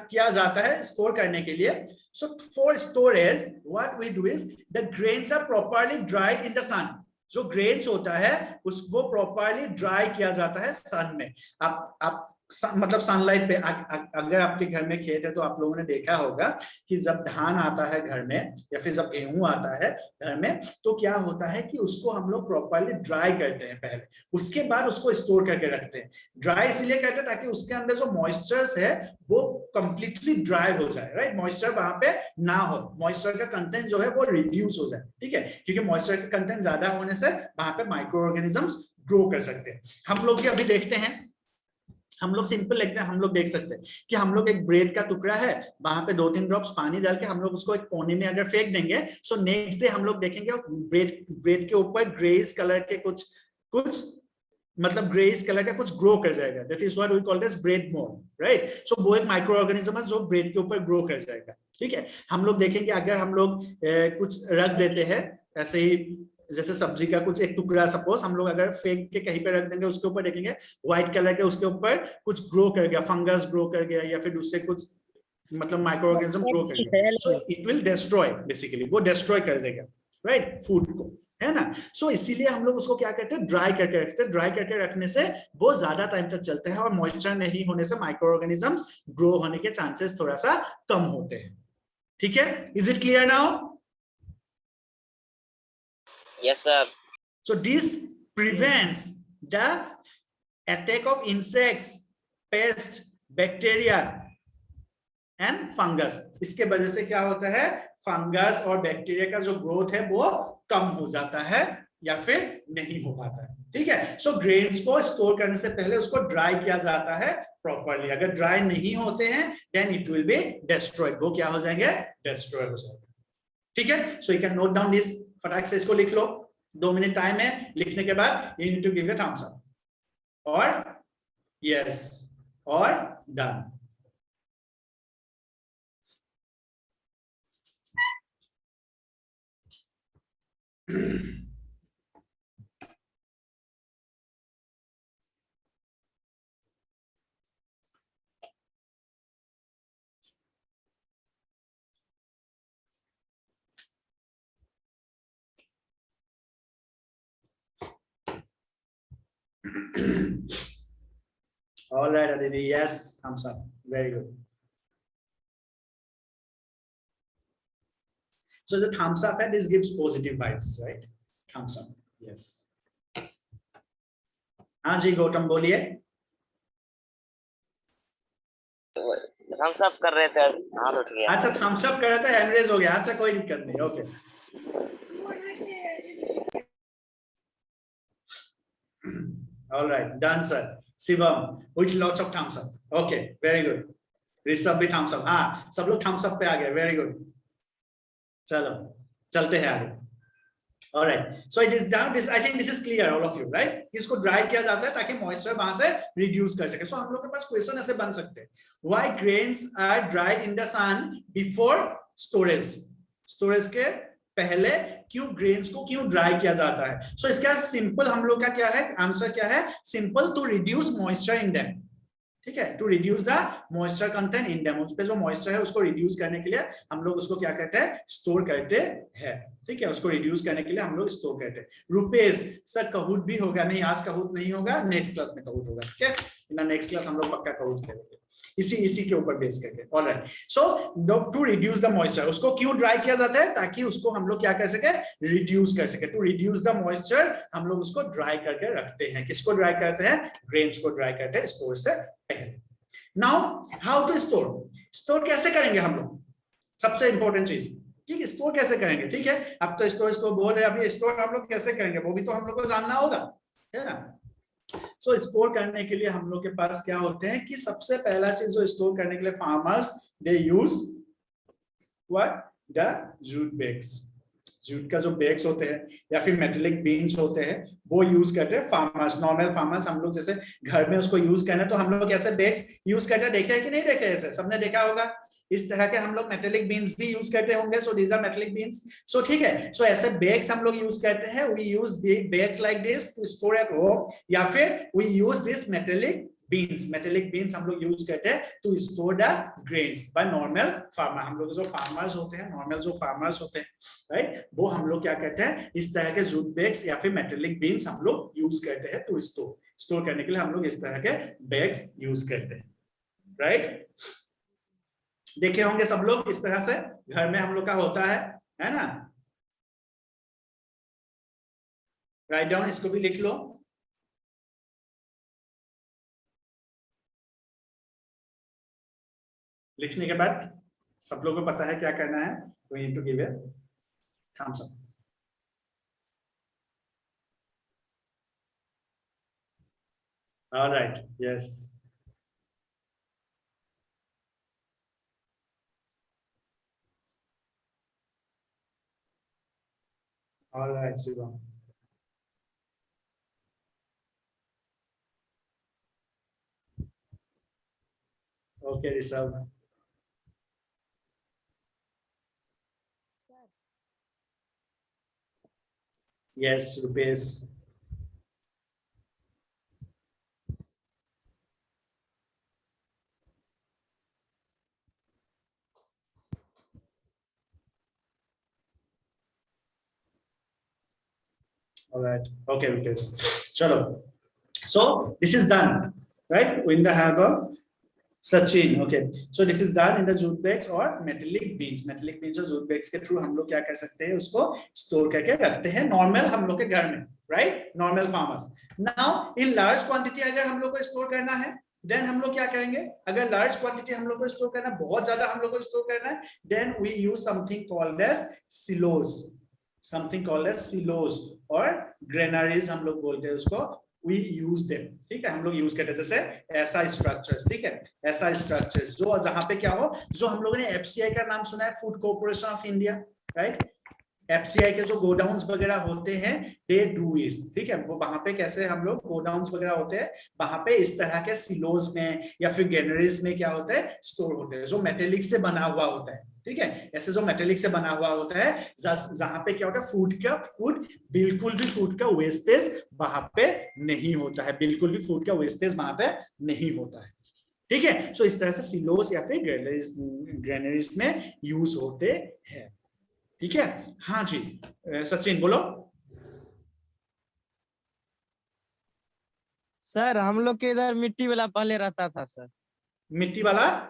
किया जाता है स्टोर करने के लिए? So for storage what we do is the grains are properly dried in the sun. जो ग्रेन्स होता है उसको प्रॉपर्ली ड्राई किया जाता है सन में। आप मतलब सनलाइट पे, अगर आपके घर में खेत है तो आप लोगों ने देखा होगा कि जब धान आता है घर में या फिर जब गेहूं आता है घर में, तो क्या होता है कि उसको हम लोग प्रॉपर्ली ड्राई करते हैं पहले, उसके बाद उसको स्टोर करके रखते हैं। ड्राई इसलिए करते हैं ताकि उसके अंदर जो मॉइस्चर्स है वो कंप्लीटली ड्राई हो जाए, राइट, मॉइस्चर वहां पे ना हो, मॉइस्चर का कंटेंट जो है वो रिड्यूस हो जाए। ठीक है, क्योंकि मॉइस्चर का कंटेंट ज्यादा होने से वहां पे माइक्रो ऑर्गेनिजम्स ग्रो कर सकते हैं। हम लोग भी अभी देखते हैं, हम लोग सिंपल हम लोग देख सकते हैं कि हम लोग एक ब्रेड का टुकड़ा है, वहां पे 2-3 ड्रॉप्स पानी डाल के हम लोग उसको एक कोने में अगर फेंक देंगे, सो नेक्स्ट डे हम लोग देखेंगे ब्रेड के ऊपर ग्रेइश कलर के कुछ मतलब ग्रेइश कलर का कुछ ग्रो कर जाएगा। That is what we call this bread mould, right. So वो एक माइक्रो ऑर्गेनिज्म है जो ब्रेड के ऊपर ग्रो कर जाएगा। ठीक है, हम लोग देखेंगे अगर हम लोग कुछ रख देते हैं ऐसे ही, जैसे सब्जी का कुछ एक टुकड़ा सपोज हम लोग अगर फेंक के कहीं पे रख देंगे, उसके ऊपर देखेंगे व्हाइट कलर के उसके ऊपर कुछ ग्रो कर गया, फंगस ग्रो कर गया या फिर दूसरे कुछ मतलब माइक्रो ऑर्गेनिज्म ग्रो कर गया, so it will destroy, basically वो डिस्ट्रॉय कर देगा, राइट, फूड को, है ना। सो इसीलिए हम लोग उसको क्या करते हैं, ड्राई करके रखते हैं। ड्राई करके रखने से वो ज्यादा टाइम तक चलते हैं और मॉइस्चर नहीं होने से माइक्रो ऑर्गेनिजम्स ग्रो होने के चांसेस थोड़ा सा कम होते हैं। ठीक है, is it clear now? Yes, sir. So this prevents the attack of insects, paste, bacteria and fungus. इसके वजह से क्या होता है, फंगस और बैक्टीरिया का जो ग्रोथ है वो कम हो जाता है या फिर नहीं हो पाता है। ठीक है, सो ग्रेन्स को स्टोर करने से पहले उसको ड्राई किया जाता है प्रॉपर्ली। अगर ड्राई नहीं होते हैं then it will be destroyed, वो क्या हो जाएंगे, डिस्ट्रॉय हो जाएंगे। ठीक है, so you can note down this, फटाक से इसको लिख लो, 2 मिनट टाइम है, लिखने के बाद you need to give a thumbs up और यस और done. All right, Aditi. Yes, thumbs up. Very good. So the thumbs up, and this gives positive vibes, right? Thumbs up. Yes. हाँ जी गौतम बोलिए। हम सब कर रहे थे, हाथ उठ गया। अच्छा, थम्स अप कर रहे थे, हैंड रेज हो गया। अच्छा, कोई दिक्कत नहीं, okay. All right, done, sir. Shivam with lots of thumbs up. Okay, very good. Rishabh भी thumbs up. हाँ, सब लोग thumbs up पे आ गए, very good. चलो चलते हैं आगे। All right, so it is down. I think this is clear, all of you, right? इसको ड्राई किया जाता है ताकि मॉइस्चर वहां से रिड्यूस कर सके। So हम लोग के पास क्वेश्चन ऐसे बन सकते हैं, why grains are dried in the sun before storage? Storage के पहले क्यों ग्रेन्स को क्यों ड्राई किया जाता है? सो इसका सिंपल हम लोग का क्या है, आंसर क्या है, simple, to reduce moisture in them. ठीक है, to reduce the moisture content in them, उस पे जो मॉइस्चर है उसको रिड्यूस करने के लिए हम लोग उसको क्या करते हैं, स्टोर करते हैं। ठीक है, उसको रिड्यूस करने के लिए हम लोग स्टोर करते हैं। रुपेश सर कहूट भी होगा? नहीं, आज कहूट नहीं होगा, नेक्स्ट क्लास में कहूट होगा। ठीक है, नेक्स्ट क्लास हम लोग पक्का कहूट करेंगे इसी के ऊपर बेस करके। Alright, so to reduce the moisture, उसको क्यों ड्राई किया जाता है? ताकि उसको हम लोग क्या कर सके, रिड्यूस कर सके। टू रिड्यूस द मॉइस्चर हम लोग उसको ड्राई करके रखते हैं। किसको ड्राई करते हैं? ग्रेन्स को ड्राई करते हैं स्टोर से पहले। Now how to store, store कैसे करेंगे हम लोग, सबसे इंपॉर्टेंट चीज। ठीक है, स्टोर कैसे करेंगे? ठीक है, अब तो स्टोर बोल रहे हैं, अभी स्टोर हम लोग कैसे करेंगे वो भी तो हम लोग को जानना होगा, है ना। सो स्टोर करने के लिए हम लोग के पास क्या होते हैं कि सबसे पहला चीज जो स्टोर करने के लिए farmers they use what, the jute bags. Jute का जो बैग्स होते हैं या फिर मेटेलिक बीन्स होते हैं वो यूज करते हैं फार्मर्स। नॉर्मल फार्मर्स हम लोग जैसे घर में उसको यूज करना है तो हम लोग ऐसे बैग्स यूज करते हैं, देखे कि नहीं देखे? ऐसे सबने देखा होगा, इस तरह के हम लोग मेटेलिक बीन्स भी यूज करते होंगे। So these are metallic bins. So ठीक है, सो ऐसे बैग्स हम लोग यूज करते हैं। We use bags like this to store at home, या फिर we use this metallic bins. Metallic bins हम लोग यूज करते हैं to store the grains by normal farmer. हम लोग जो फार्मर्स होते हैं, नॉर्मल जो फार्मर्स होते हैं, राइट, वो हम लोग क्या करते हैं, इस तरह के जूट बैग्स या फिर मेटेलिक बीन्स हम लोग यूज करते हैं टू स्टोर करने के लिए। हम लोग इस तरह के बैग्स यूज करते हैं, राइट। देखे होंगे सब लोग, इस तरह से घर में हम लोग का होता है ना। राइट डाउन, इसको भी लिख लो। लिखने के बाद सब लोगों को पता है क्या करना है, we need to give a thumbs up. Alright, yes. All right, Shivam. Okay, Rishabh. Yes, Rupesh. All right. Okay, Rupesh. Chalo. So this is done, right? In the harbor, Sachin. Okay. So this is done in the jute bags or metallic beans. Metallic beans और jute bags के through हम लोग क्या कर सकते हैं, उसको store करके रखते हैं नॉर्मल हम लोग के घर में, right, normal farmers. Now in large quantity अगर हम लोग को स्टोर करना है देन हम लोग क्या करेंगे, अगर लार्ज क्वांटिटी हम लोग को स्टोर करना है, बहुत ज्यादा हम लोग को स्टोर करना है, then we use something called as silos, something called as silos और ग्रेनरीज हम लोग बोलते हैं उसको, वी यूज देम, ठीक है, हम लोग यूज करते हैं, जैसे ऐसा स्ट्रक्चर्स, ठीक है, ऐसा स्ट्रक्चर्स जो जहां पे क्या हो, जो हम लोगों ने एफसीआई का नाम सुना है, food corporation of India, right, FCI के जो गोडाउन्स वगैरह होते हैं, दे डू इज, ठीक है, वो वहां पे कैसे हम लोग गोडाउन्स वगैरह होते हैं, वहां पे इस तरह के सिलोज में या फिर गैलरीज में क्या होता है, स्टोर होते हैं, जो मेटेलिक से बना हुआ होता है, ठीक है, ऐसे जो मेटेलिक से बना हुआ होता है, जहां पे क्या होता है, फूड बिल्कुल भी फूड का वेस्टेज वहां पे नहीं होता है, बिल्कुल भी फूड का वेस्टेज वहां पे नहीं होता है, ठीक है। सो इस तरह से सिलोज या फिर ग्रेनरीज में यूज होते हैं, ठीक है। हाँ जी, सचिन बोलो। सर हम लोग के इधर मिट्टी वाला पहले रहता था सर, मिट्टी वाला,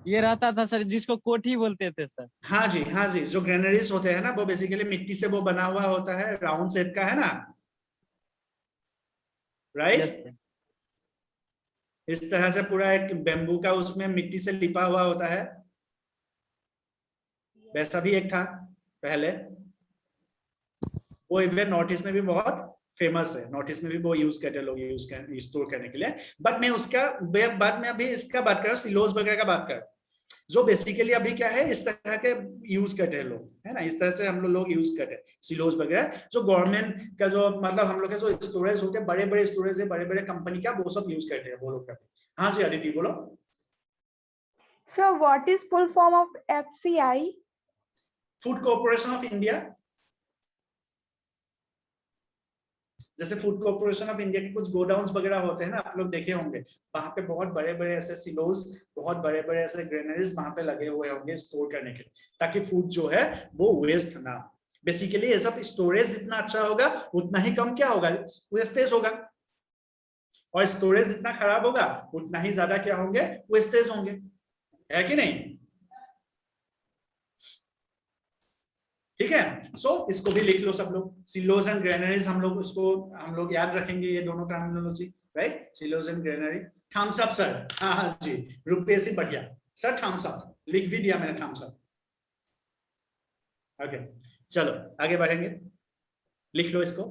ये रहता था सर जिसको कोठी बोलते थे सर। हाँ जी, हाँ जी, जो ग्रेनरीज होते हैं ना, वो बेसिकली मिट्टी से वो बना हुआ होता है, राउंड शेप का है ना, राइट, इस तरह से पूरा एक बेम्बू का उसमें मिट्टी से लिपा हुआ होता है, वैसा भी एक था पहले, वो इवन नॉर्थ ईस्ट में भी बहुत फेमस है, नॉर्थ ईस्ट में भी वो यूज करते हैं लोग, स्टोर करने के लिए, बट मैं उसका बाद में अभी इसका बात कर रहा हूँ, सिलोज वगैरह का बात कर, जो बेसिकली अभी क्या है, इस तरह के यूज करते हैं लोग, है ना, इस तरह से हम लोग यूज करते हैं सिलोज वगैरह, जो गवर्नमेंट का जो मतलब हम लोग के जो स्टोरेज होते हैं, बड़े बड़े स्टोरेज है, बड़े बड़े कंपनी का, वो सब यूज करते हैं वो लोग करते हैं। हाँ जी अदिति बोलो। So what is full form of FCI? Food corporation of India, जैसे फूड कॉर्पोरेशन ऑफ इंडिया के कुछ गोडाउन्स वगैरह होते हैं ना, आप लोग देखे होंगे, वहां पे बहुत बड़े बड़े ऐसे सिलोज, बहुत बड़े बड़े ऐसे ग्रेनरीज वहां पे लगे हुए होंगे स्टोर करने के लिए, ताकि फूड जो है वो वेस्ट ना, बेसिकली ये सब स्टोरेज जितना अच्छा होगा उतना ही कम क्या होगा, वेस्टेज होगा, और स्टोरेज जितना खराब होगा उतना ही ज्यादा क्या होंगे, वेस्टेज होंगे, है कि नहीं, ठीक है। सो इसको भी लिख लो सब लोग, सिलोज एंड ग्रेनरीज हम लोग याद रखेंगे, ये दोनों terminology, right, silos and granary. Thumbs up sir, हाँ हाँ जी, रुपेश ही बढ़िया सर, थम्स अप लिख भी दिया मैंने, थम्स अप, ओके, चलो आगे बढ़ेंगे, लिख लो इसको,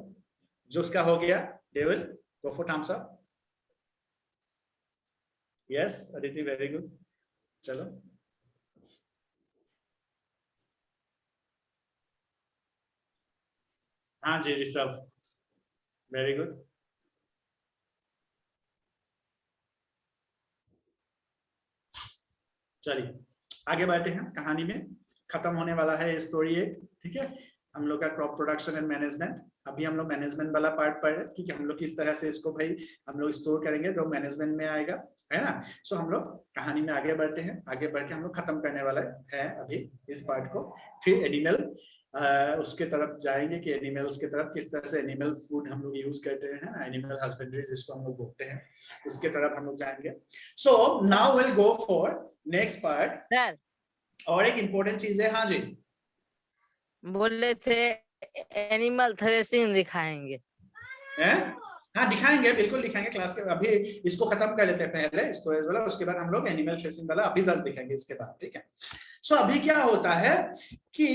जो उसका हो गया they will go for thumbs up, yes Aditi very good, चलो हाँ जी ऋषभ वेरी गुड, चलिए आगे बढ़ते हैं, कहानी में खत्म होने वाला है स्टोरी एक, ठीक है, हम लोग का क्रॉप प्रोडक्शन एंड मैनेजमेंट, अभी हम लोग मैनेजमेंट वाला पार्ट पढ़ रहे हैं, ठीक है, हम लोग किस तरह से इसको भाई हम लोग स्टोर करेंगे जो मैनेजमेंट में आएगा, है ना। सो हम लोग कहानी में आगे बढ़ते हैं, आगे बढ़ के हम लोग खत्म करने वाला है अभी इस पार्ट को, फिर एनिमल उसके तरफ जाएंगे कि एनिमल्स के तरफ किस तरह से एनिमल फूड हम लोग यूज करते हैं, एनिमल हस्बेंड्री जिसको हम लोग बोलते हैं, उसके तरफ हम लोग जाएंगे। So now will go for next part. और एक इम्पोर्टेंट चीज है, हाँ जी बोले थे एनिमल थ्रेसिंग दिखाएंगे, हाँ दिखाएंगे, बिल्कुल दिखाएंगे क्लास के, अभी इसको खत्म कर लेते हैं पहले स्टोरेज वाला, उसके बाद हम लोग एनिमल थ्रेसिंग वाला अभी जस्ट दिखाएंगे इसके बाद, ठीक है। सो अभी क्या होता है कि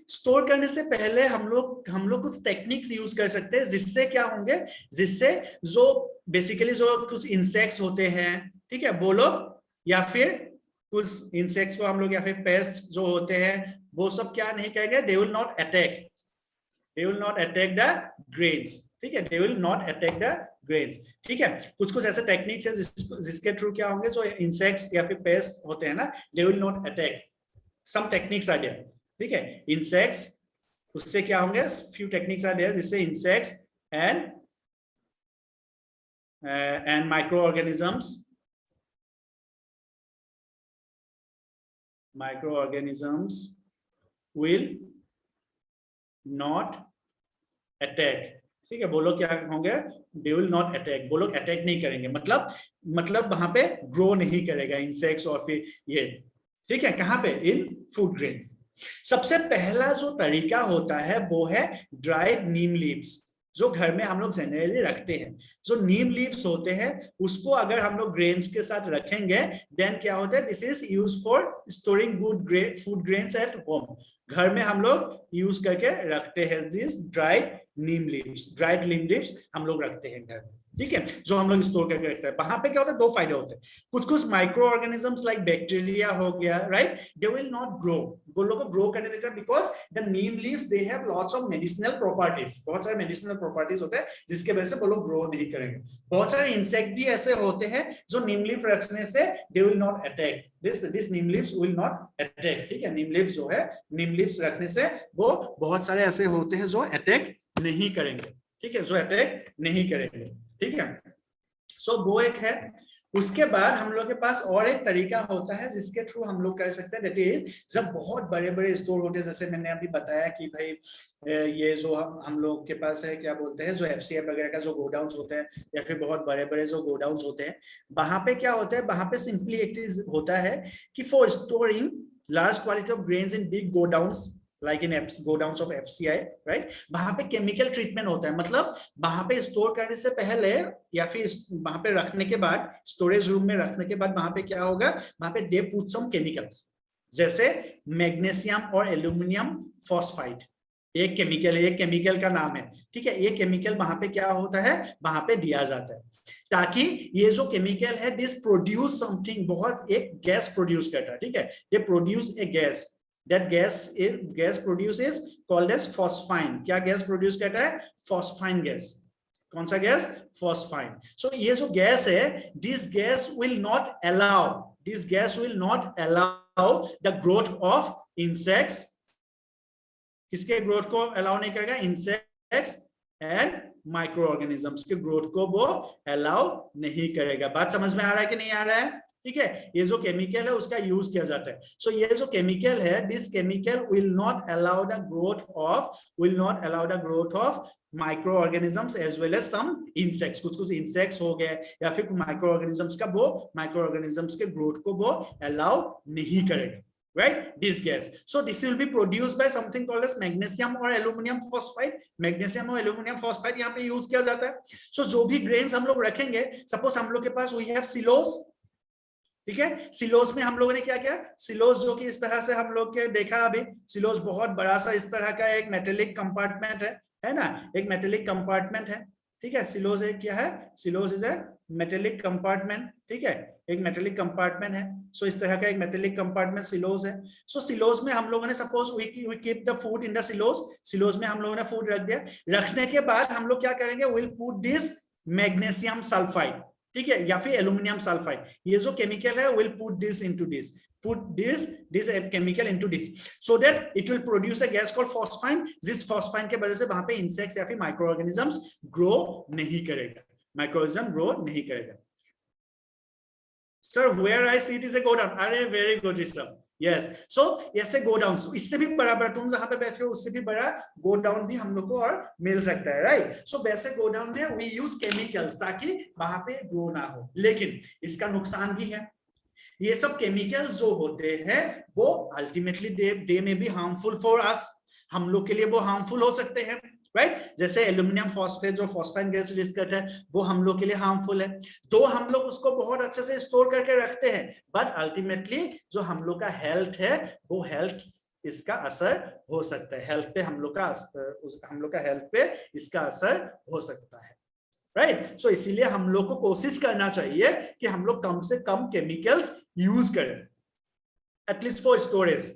स्टोर करने से पहले हम लोग कुछ टेक्निक्स यूज कर सकते हैं, जिससे क्या होंगे, जिससे जो बेसिकली जो कुछ इंसेक्ट्स होते हैं, ठीक है, वो लोग या फिर कुछ इंसेक्ट्स को हम लोग या फिर पेस्ट जो होते हैं वो सब क्या नहीं करेंगे, दे will not attack the grains, ठीक है, दे will not attack the grains, ठीक है। कुछ ऐसे टेक्निक्स है जिसके थ्रू क्या होंगे, जो इंसेक्ट्स या फिर पेस्ट होते हैं ना, they will not attack, some techniques are there, ठीक है, इंसेक्ट्स उससे क्या होंगे, फ्यू टेक्निक्स आर देयर जिससे insects and micro organisms will not attack, ठीक है, वो लोग क्या होंगे, they will not attack, वो लोग अटैक नहीं करेंगे, मतलब वहां पे ग्रो नहीं करेगा इंसेक्ट्स और फिर ये, ठीक है, कहां पे, इन फूड ग्रेन्स। सबसे पहला जो तरीका होता है वो है ड्राइड नीम लीव्स, जो घर में हम लोग जनरली रखते हैं। जो नीम लीव्स होते हैं उसको अगर हम लोग ग्रेन्स के साथ रखेंगे देन क्या होता है, this is use for storing good food grains at home. घर में हम लोग यूज करके रखते हैं दिस ड्राइड नीम लीव्स हम लोग रखते हैं घर में, ठीक है, जो हम लोग स्टोर करके रखते हैं। वहां पे क्या होता है, दो फायदे होते हैं। कुछ माइक्रो ऑर्गेनिजम्स लाइक बैक्टीरिया हो गया, right, they will not grow, वो लोग को ग्रो करने देता है because the Neem leaves they have lots of medicinal properties, बहुत सारे मेडिसिनल प्रॉपर्टीज होते हैं जिसके वजह से वो लोग ग्रो नहीं करेंगे। बहुत सारे इंसेक्ट भी ऐसे होते हैं जो नीम लीफ रखने से दे will not attack, this Neem leaves will not attack, ठीक है। नीम लीव्स जो है, नीम लीव्स रखने से वो बहुत सारे ऐसे होते हैं जो अटैक नहीं करेंगे, ठीक है, जो अटैक नहीं करेंगे, ठीक है। सो वो एक है। उसके बाद हम लोग के पास और एक तरीका होता है जिसके थ्रू हम लोग कर सकते हैं, दैट इज जब बहुत बड़े बड़े स्टोर होते हैं, जैसे मैंने अभी बताया कि भाई ये जो हम लोग के पास है, क्या बोलते हैं, जो एफसीआई वगैरह का जो गोडाउन होते हैं या फिर बहुत बड़े बड़े जो गोडाउन होते हैं, वहां पे क्या होता है, वहां पे सिंपली एक चीज होता है कि for storing large quality of grains in big godowns like in godowns of FCI, right, वहां पे केमिकल ट्रीटमेंट होता है। मतलब वहां पे स्टोर करने से पहले या फिर वहां पे रखने के बाद, स्टोरेज रूम में रखने के बाद वहां पे क्या होगा, वहां पे दे पुट सम केमिकल्स, जैसे मैग्नीशियम और एल्यूमिनियम फॉस्फाइड, एक केमिकल है, एक केमिकल का नाम है, ठीक है। ये केमिकल वहां पे क्या होता है, वहां पे दिया जाता है ताकि ये जो केमिकल है दिस प्रोड्यूस समथिंग, बहुत एक गैस प्रोड्यूस करता है, ठीक है, ये produce a gas, that gas produces called as phosphine। क्या गैस प्रोड्यूस करता है, फॉस्फाइन गैस। कौन सा गैस, फॉस्फाइन। सो ये जो गैस है, this gas will not allow the growth of insects. किसके ग्रोथ को अलाउ नहीं करेगा, इंसेक्ट्स एंड माइक्रो ऑर्गेनिजम्स के ग्रोथ को वो अलाउ नहीं करेगा। बात समझ में आ रहा है कि नहीं आ रहा है, ठीक है। ये जो केमिकल है उसका यूज किया जाता है। सो ये जो केमिकल है, this chemical will not allow the growth of micro organisms as well as some insects. कुछ इंसेक्ट्स हो गए या फिर माइक्रो ऑर्गेनिजम्स का, वो माइक्रो ऑर्गेनिजम्स के ग्रोथ को वो अलाउ नहीं करेगा, right, this gas. So this will be produced by something called as magnesium or aluminum phosphide। magnesium और aluminum phosphide यहाँ पे यूज किया जाता है। So जो भी ग्रेन्स हम लोग रखेंगे, सपोज हम लोग के पास we have सिलोस, ठीक है। सिलोस में हम लोगों ने क्या किया, सिलोस जो कि इस तरह से हम लोग के देखा अभी, सिलोस बहुत बड़ा सा इस तरह का एक मेटेलिक कंपार्टमेंट है ना, एक मेटेलिक कंपार्टमेंट है, ठीक है। सिलोस एक क्या है, silos is a metallic compartment, ठीक है, एक मेटेलिक कंपार्टमेंट है। सो इस तरह का एक मेटेलिक कंपार्टमेंट सिलोस है। सो सिलोस में हम लोगों ने suppose we keep the food in the silos में हम लोगों ने फूड रख दिया। रखने के बाद हम लोग क्या करेंगे, will put this magnesium sulphide, ठीक है, या फिर एल्यूमिनियम सल्फाइड। ये जो केमिकल है will put this chemical into this so that it will produce a gas called phosphine. जिस फॉस्फाइन के वजह से वहां पे इंसेक्ट्स या फिर माइक्रो ऑर्गेनिजम्स ग्रो नहीं करेगा, माइक्रोऑर्गेनिज्म ग्रो नहीं करेगा। Sir where I see it is a godown, अरे very good sir, yes. So ऐसे गोडाउन, इससे भी बड़ा तुम जहां पे बैठे हो उससे भी बड़ा गोडाउन भी हम लोग को और मिल सकता है, राइट। सो वैसे गोडाउन में वी यूज केमिकल्स ताकि वहां पे ग्रो ना हो, लेकिन इसका नुकसान भी है। ये सब केमिकल्स जो होते हैं वो अल्टीमेटली दे में बी हार्मफुल फॉर अस, हम लोग के लिए वो हार्मफुल हो सकते हैं, राइट। जैसे एल्यूमिनियम फॉस्फेट जो फॉस्फाइन गैस रिलीज करता है वो हम लोग के लिए हार्मफुल है, तो हम लोग उसको बहुत अच्छे से स्टोर करके रखते हैं, बट अल्टीमेटली जो हम लोग का हेल्थ है वो हेल्थ इसका असर हो सकता है, हेल्थ पे हम लोग का हेल्थ पे इसका असर हो सकता है, राइट। सो इसीलिए हम लोग को कोशिश करना चाहिए कि हम लोग कम से कम केमिकल्स यूज करें, एटलीस्ट फॉर स्टोरेज।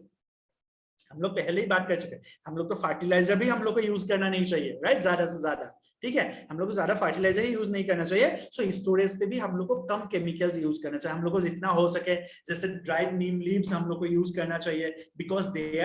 हम लोग पहले ही बात कर चुके हैं, हम लोग तो फर्टिलाइजर भी हम लोग को यूज करना नहीं चाहिए, राइट, ज्यादा से ज्यादा, ठीक है। हम लोग को ज्यादा फर्टिलाइजर ही यूज नहीं करना चाहिए। सो स्टोरेज पे भी हम लोग को कम केमिकल्स यूज करना चाहिए। हम लोग को जितना हो सके, जैसे ड्राइड नीम लीव्स हम लोग को यूज करना चाहिए, because they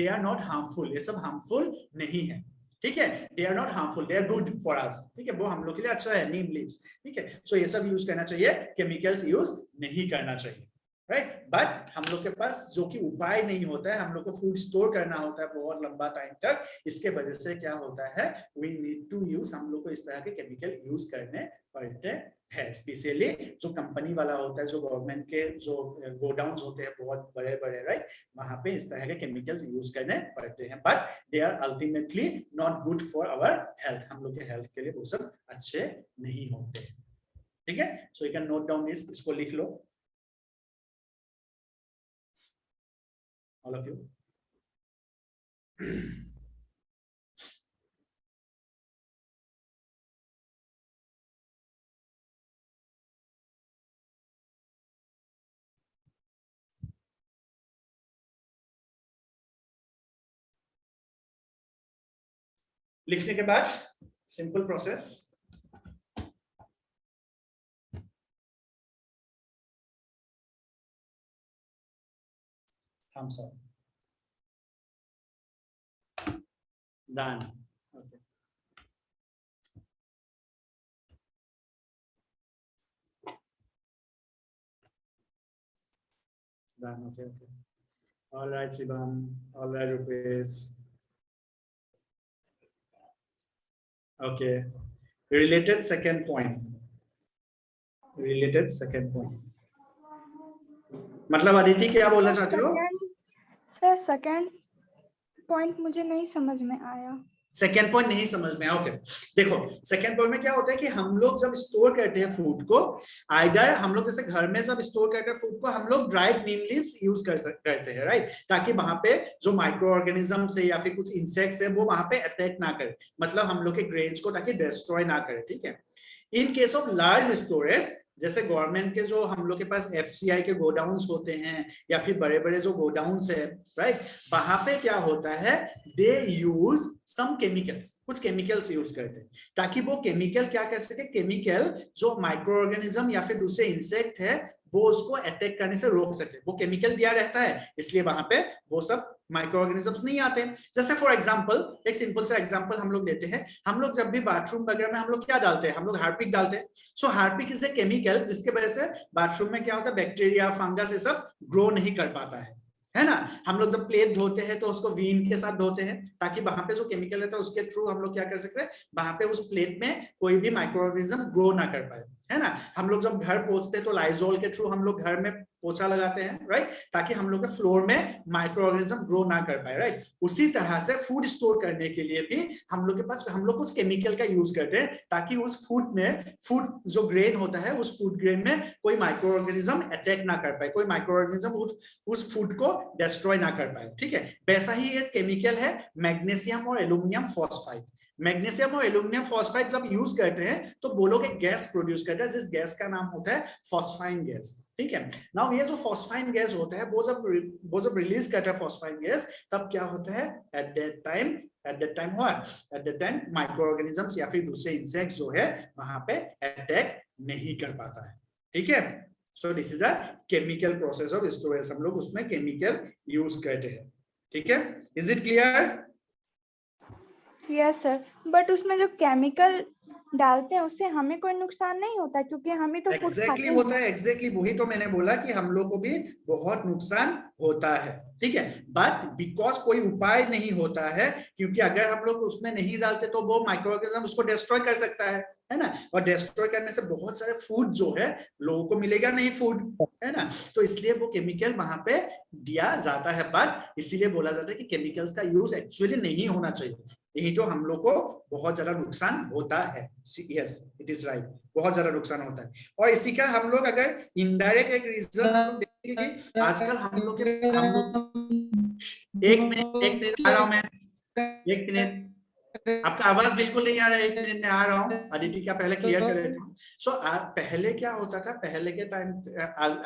are not harmful, ये सब हार्मफुल नहीं है, ठीक है, they are not harmful, they are good for us, ठीक है, वो हम लोग के लिए अच्छा है नीम लीव्स, ठीक है। सो ये सब यूज करना चाहिए, केमिकल्स यूज नहीं करना चाहिए, राइट। बट हम लोग के पास जो कि उपाय नहीं होता है, हम लोग को फूड स्टोर करना होता है बहुत लंबा टाइम तक, इसके वजह से क्या होता है, वी नीड टू यूज, हम लोग को इस तरह के केमिकल यूज करने पड़ते हैं। स्पेशली जो कंपनी वाला होता है, जो गवर्नमेंट के जो गोडाउन्स होते हैं बहुत बड़े बड़े, राइट, वहां पे इस तरह के केमिकल्स यूज करने पड़ते हैं, but they are ultimately not good for our health, हम लोग के हेल्थ के लिए वो सब अच्छे नहीं होते। ठीक है, so you can note down this, इसको लिख लो all of you. लिखने के बाद simple process, thumbs up, done, okay. Done, okay, okay. All right, Sivan, all right, Rupesh. Okay, related second point, related second point, मतलब अदिति क्या बोलना चाहते हो? सर सेकंड पॉइंट मुझे नहीं समझ में आया। सेकेंड पॉइंट नहीं समझ में आया, ओके। देखो सेकेंड पॉइंट में क्या होता है कि हम लोग जब स्टोर करते हैं फूड को, अगर हम लोग जैसे घर में जब स्टोर करते हैं फूड को, हम लोग ड्राइड नीम लीव्स यूज करते हैं, राइट, ताकि वहां पे जो माइक्रो ऑर्गेनिजम्स है या फिर कुछ इंसेक्ट्स है वो वहां पे अटैक ना करे, मतलब हम लोग के ग्रेन्स को ताकि डिस्ट्रॉय ना करे। ठीक है, इन केस ऑफ लार्ज स्टोरेज, जैसे गवर्नमेंट के जो हम लोग के पास एफसीआई के गोडाउन्स होते हैं या फिर बड़े बड़े जो गोडाउन्स है, राइट, वहां पे क्या होता है, दे यूज सम केमिकल्स, कुछ केमिकल्स यूज करते हैं ताकि वो केमिकल क्या कर सके, केमिकल जो माइक्रो ऑर्गेनिज्म या फिर दूसरे इंसेक्ट है वो उसको अटैक करने से रोक सके। वो केमिकल दिया रहता है, इसलिए वहां पे वो सब माइक्रो ऑर्गेनिजम्स नहीं आते। जैसे फॉर एग्जांपल, एक सिंपल सा एग्जांपल हम लोग लेते हैं, हम लोग जब भी बाथरूम वगैरह में हम लोग क्या डालते हैं, हम लोग हार्पिक डालते हैं। सो हार्पिक इज ए केमिकल जिसके वजह से बाथरूम में क्या होता है, बैक्टीरिया, फंगस ये सब ग्रो नहीं कर पाता है ना। हम लोग जब प्लेट धोते हैं तो उसको वीन के साथ धोते हैं ताकि वहां पे जो केमिकल रहता है उसके थ्रू हम लोग क्या कर सकते हैं, वहां पे उस प्लेट में कोई भी माइक्रो ऑर्गेनिज्म ग्रो ना कर पाए, है ना। हम लोग जब घर पोंछते हैं तो लाइजोल के थ्रू हम लोग घर में पोछा लगाते हैं, राइट, ताकि हम लोग के फ्लोर में माइक्रो ऑर्गेनिज्म ग्रो ना कर पाए, राइट। उसी तरह से फूड स्टोर करने के लिए भी हम लोग के पास हम लोग कुछ केमिकल का यूज करते हैं ताकि उस फूड में, फूड जो ग्रेन होता है उस फूड ग्रेन में कोई माइक्रो ऑर्गेनिज्म अटैक ना कर पाए, कोई माइक्रो ऑर्गेनिज्म उस फूड को डिस्ट्रॉय ना कर पाए। ठीक है, वैसा ही एक केमिकल है मैग्नीशियम और एल्यूमिनियम फॉस्फाइड। मैग्नीशियम और एल्यूमिनियम फॉस्फाइड जब यूज करते हैं तो वो लोग एक गैस प्रोड्यूस करते हैं जिस गैस का नाम होता है फॉस्फाइन गैस। ठीक है, नाउ ये जो फॉस्फाइन गैस होता है वो जब रिलीज करता है फॉस्फाइन गैस, तब क्या होता है, at that time what, at that time micro organisms या फिर दूसरे इंसेक्ट्स जो है वहां पे अटैक नहीं कर पाता है। ठीक है, सो this is a chemical process of storage, हम लोग उसमें केमिकल यूज करते हैं। ठीक है, is it clear? Yes sir, but उसमें जो केमिकल डालते हैं उससे हमें कोई नुकसान नहीं होता क्योंकि हम ही तो फूड खाते एग्जैक्टली हैं। होता है, एग्जैक्टली वही तो मैंने बोला कि हम लोग को भी बहुत नुकसान होता है। ठीक है, बट बिकॉज कोई उपाय नहीं होता है, क्योंकि अगर हम लोग उसमें नहीं डालते तो वो माइक्रो ऑर्गेनिज्म उसको डिस्ट्रॉय कर सकता है ना, और डिस्ट्रॉय करने से बहुत सारे फूड जो है लोगों को मिलेगा नहीं फूड, है ना। तो इसलिए वो केमिकल वहां पे दिया जाता है, बट इसीलिए बोला जाता है कि केमिकल्स का यूज एक्चुअली नहीं होना चाहिए, यही तो हम लोग को बहुत ज्यादा नुकसान होता है। यस इट इज राइट, बहुत ज्यादा नुकसान होता है। और इसी का हम लोग अगर इनडायरेक्ट एक रीजन हम लोग देखेंगे कि आजकल हम लोग एक मिनट आ रहा हूं मैं, एक मिनट, आपका आवाज बिल्कुल नहीं आ रहा है, एक मिनट में आ रहा हूँ। अदिति क्या पहले क्लियर कर रहे थे। सो पहले क्या होता था, पहले के टाइम,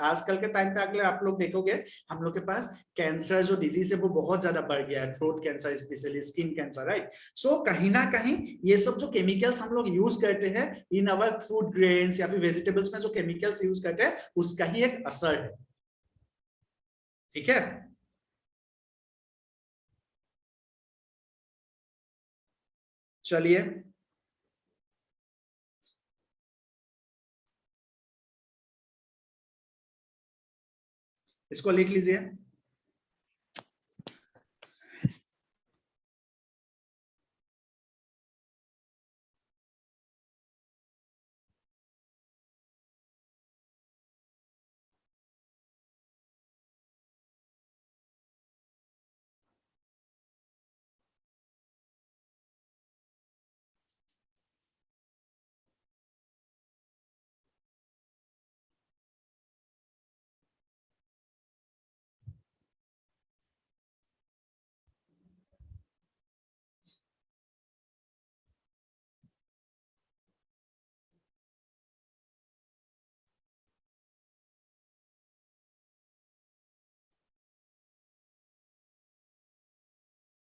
आजकल के टाइम पे अगले आप लोग देखोगे हम लोग के पास कैंसर जो डिजीज है वो बहुत ज्यादा बढ़ गया है, throat cancer specially, skin cancer, right. So कहीं ना कहीं ये सब जो केमिकल्स हम लोग यूज करते हैं इन अवर फूड ग्रेन्स या फिर वेजिटेबल्स में जो केमिकल्स यूज करते हैं उसका ही एक असर है। ठीक है, चलिए इसको लिख लीजिए।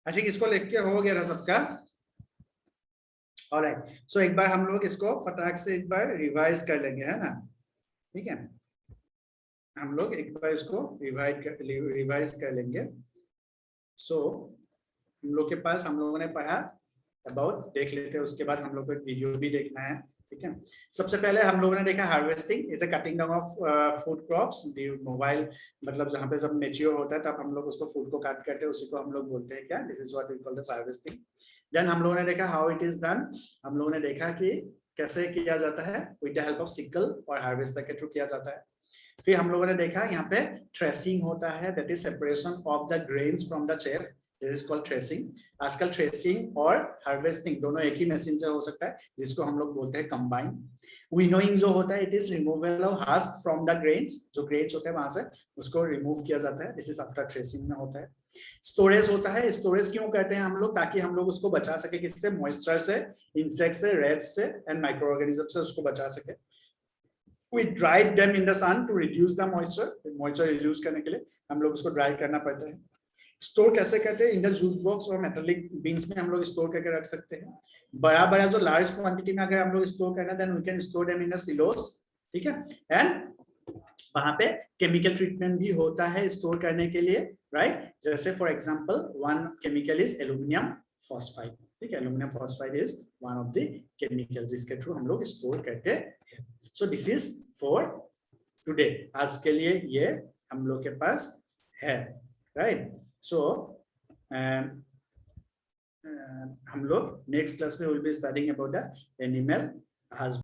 ठीक, इसको लिख के हो गया ना सबका? ऑलराइट, सो एक बार हम लोग इसको फटाक से एक बार रिवाइज कर लेंगे, है ना? ठीक है, हम लोग एक बार इसको रिवाइज कर लेंगे। सो हम लोग के पास हम लोगों ने पढ़ा अबाउट, देख लेते हैं, उसके बाद हम लोग को एक वीडियो भी देखना है। ठीक है, सबसे पहले हम लोगों ने देखा harvesting is a cutting down of food crops. Mobile मतलब जहाँ पे जब मेच्योर होता है तब हम लोग उसको फूड को काट करते हैं, उसी को हम लोग बोलते हैं क्या, this is what we call this harvesting. देन हम लोगों ने देखा हाउ इट इज डन, हम लोगों ने देखा कि कैसे किया जाता है, with the help of sickle और हार्वेस्टर के थ्रू किया जाता है। फिर हम लोगों ने देखा यहाँ पे थ्रेसिंग होता है, that is separation of the grains from the chef, this is called threshing. आजकल थ्रेसिंग और हार्वेस्टिंग दोनों एक ही मशीन से हो सकता है, जिसको हम लोग बोलते हैं कंबाइन। विनोइंग जो होता है, it is removal of husk from the grains, जो ग्रेन्स होते हैं वहां से उसको रिमूव किया जाता है, दिस इज आफ्टर थ्रेसिंग में होता है। स्टोरेज होता है, स्टोरेज क्यों करते हैं हम लोग, ताकि हम लोग उसको बचा सके, किससे, मॉइस्चर से, इंसेक्ट से, रेड्स से एंड माइक्रो ऑर्गेनिज्म से उसको बचा सके। We dried them in the sun to reduce the moisture, moisture reduce करने के लिए हम लोग उसको ड्राई करना पड़ता है। स्टोर कैसे करते हैं, इन द जूट बॉक्स और मेटालिक बीन्स में हम लोग स्टोर करके रख सकते हैं। बड़ा बड़ा जो लार्ज क्वांटिटी में अगर हम लोग स्टोर करना, then we can store them in the silos. ठीक है, एंड वहां पे केमिकल ट्रीटमेंट भी होता है स्टोर करने के लिए, राइट? जैसे for example one chemical is aluminium phosphide. ठीक है, aluminium phosphide is one of the chemicals जिसके थ्रू हम लोग स्टोर करते हैं। So this is for today, आज के लिए ये हम लोग के पास है, राइट? सो हम लोग नेक्स्ट क्लास में will be studying about the animal husbandry.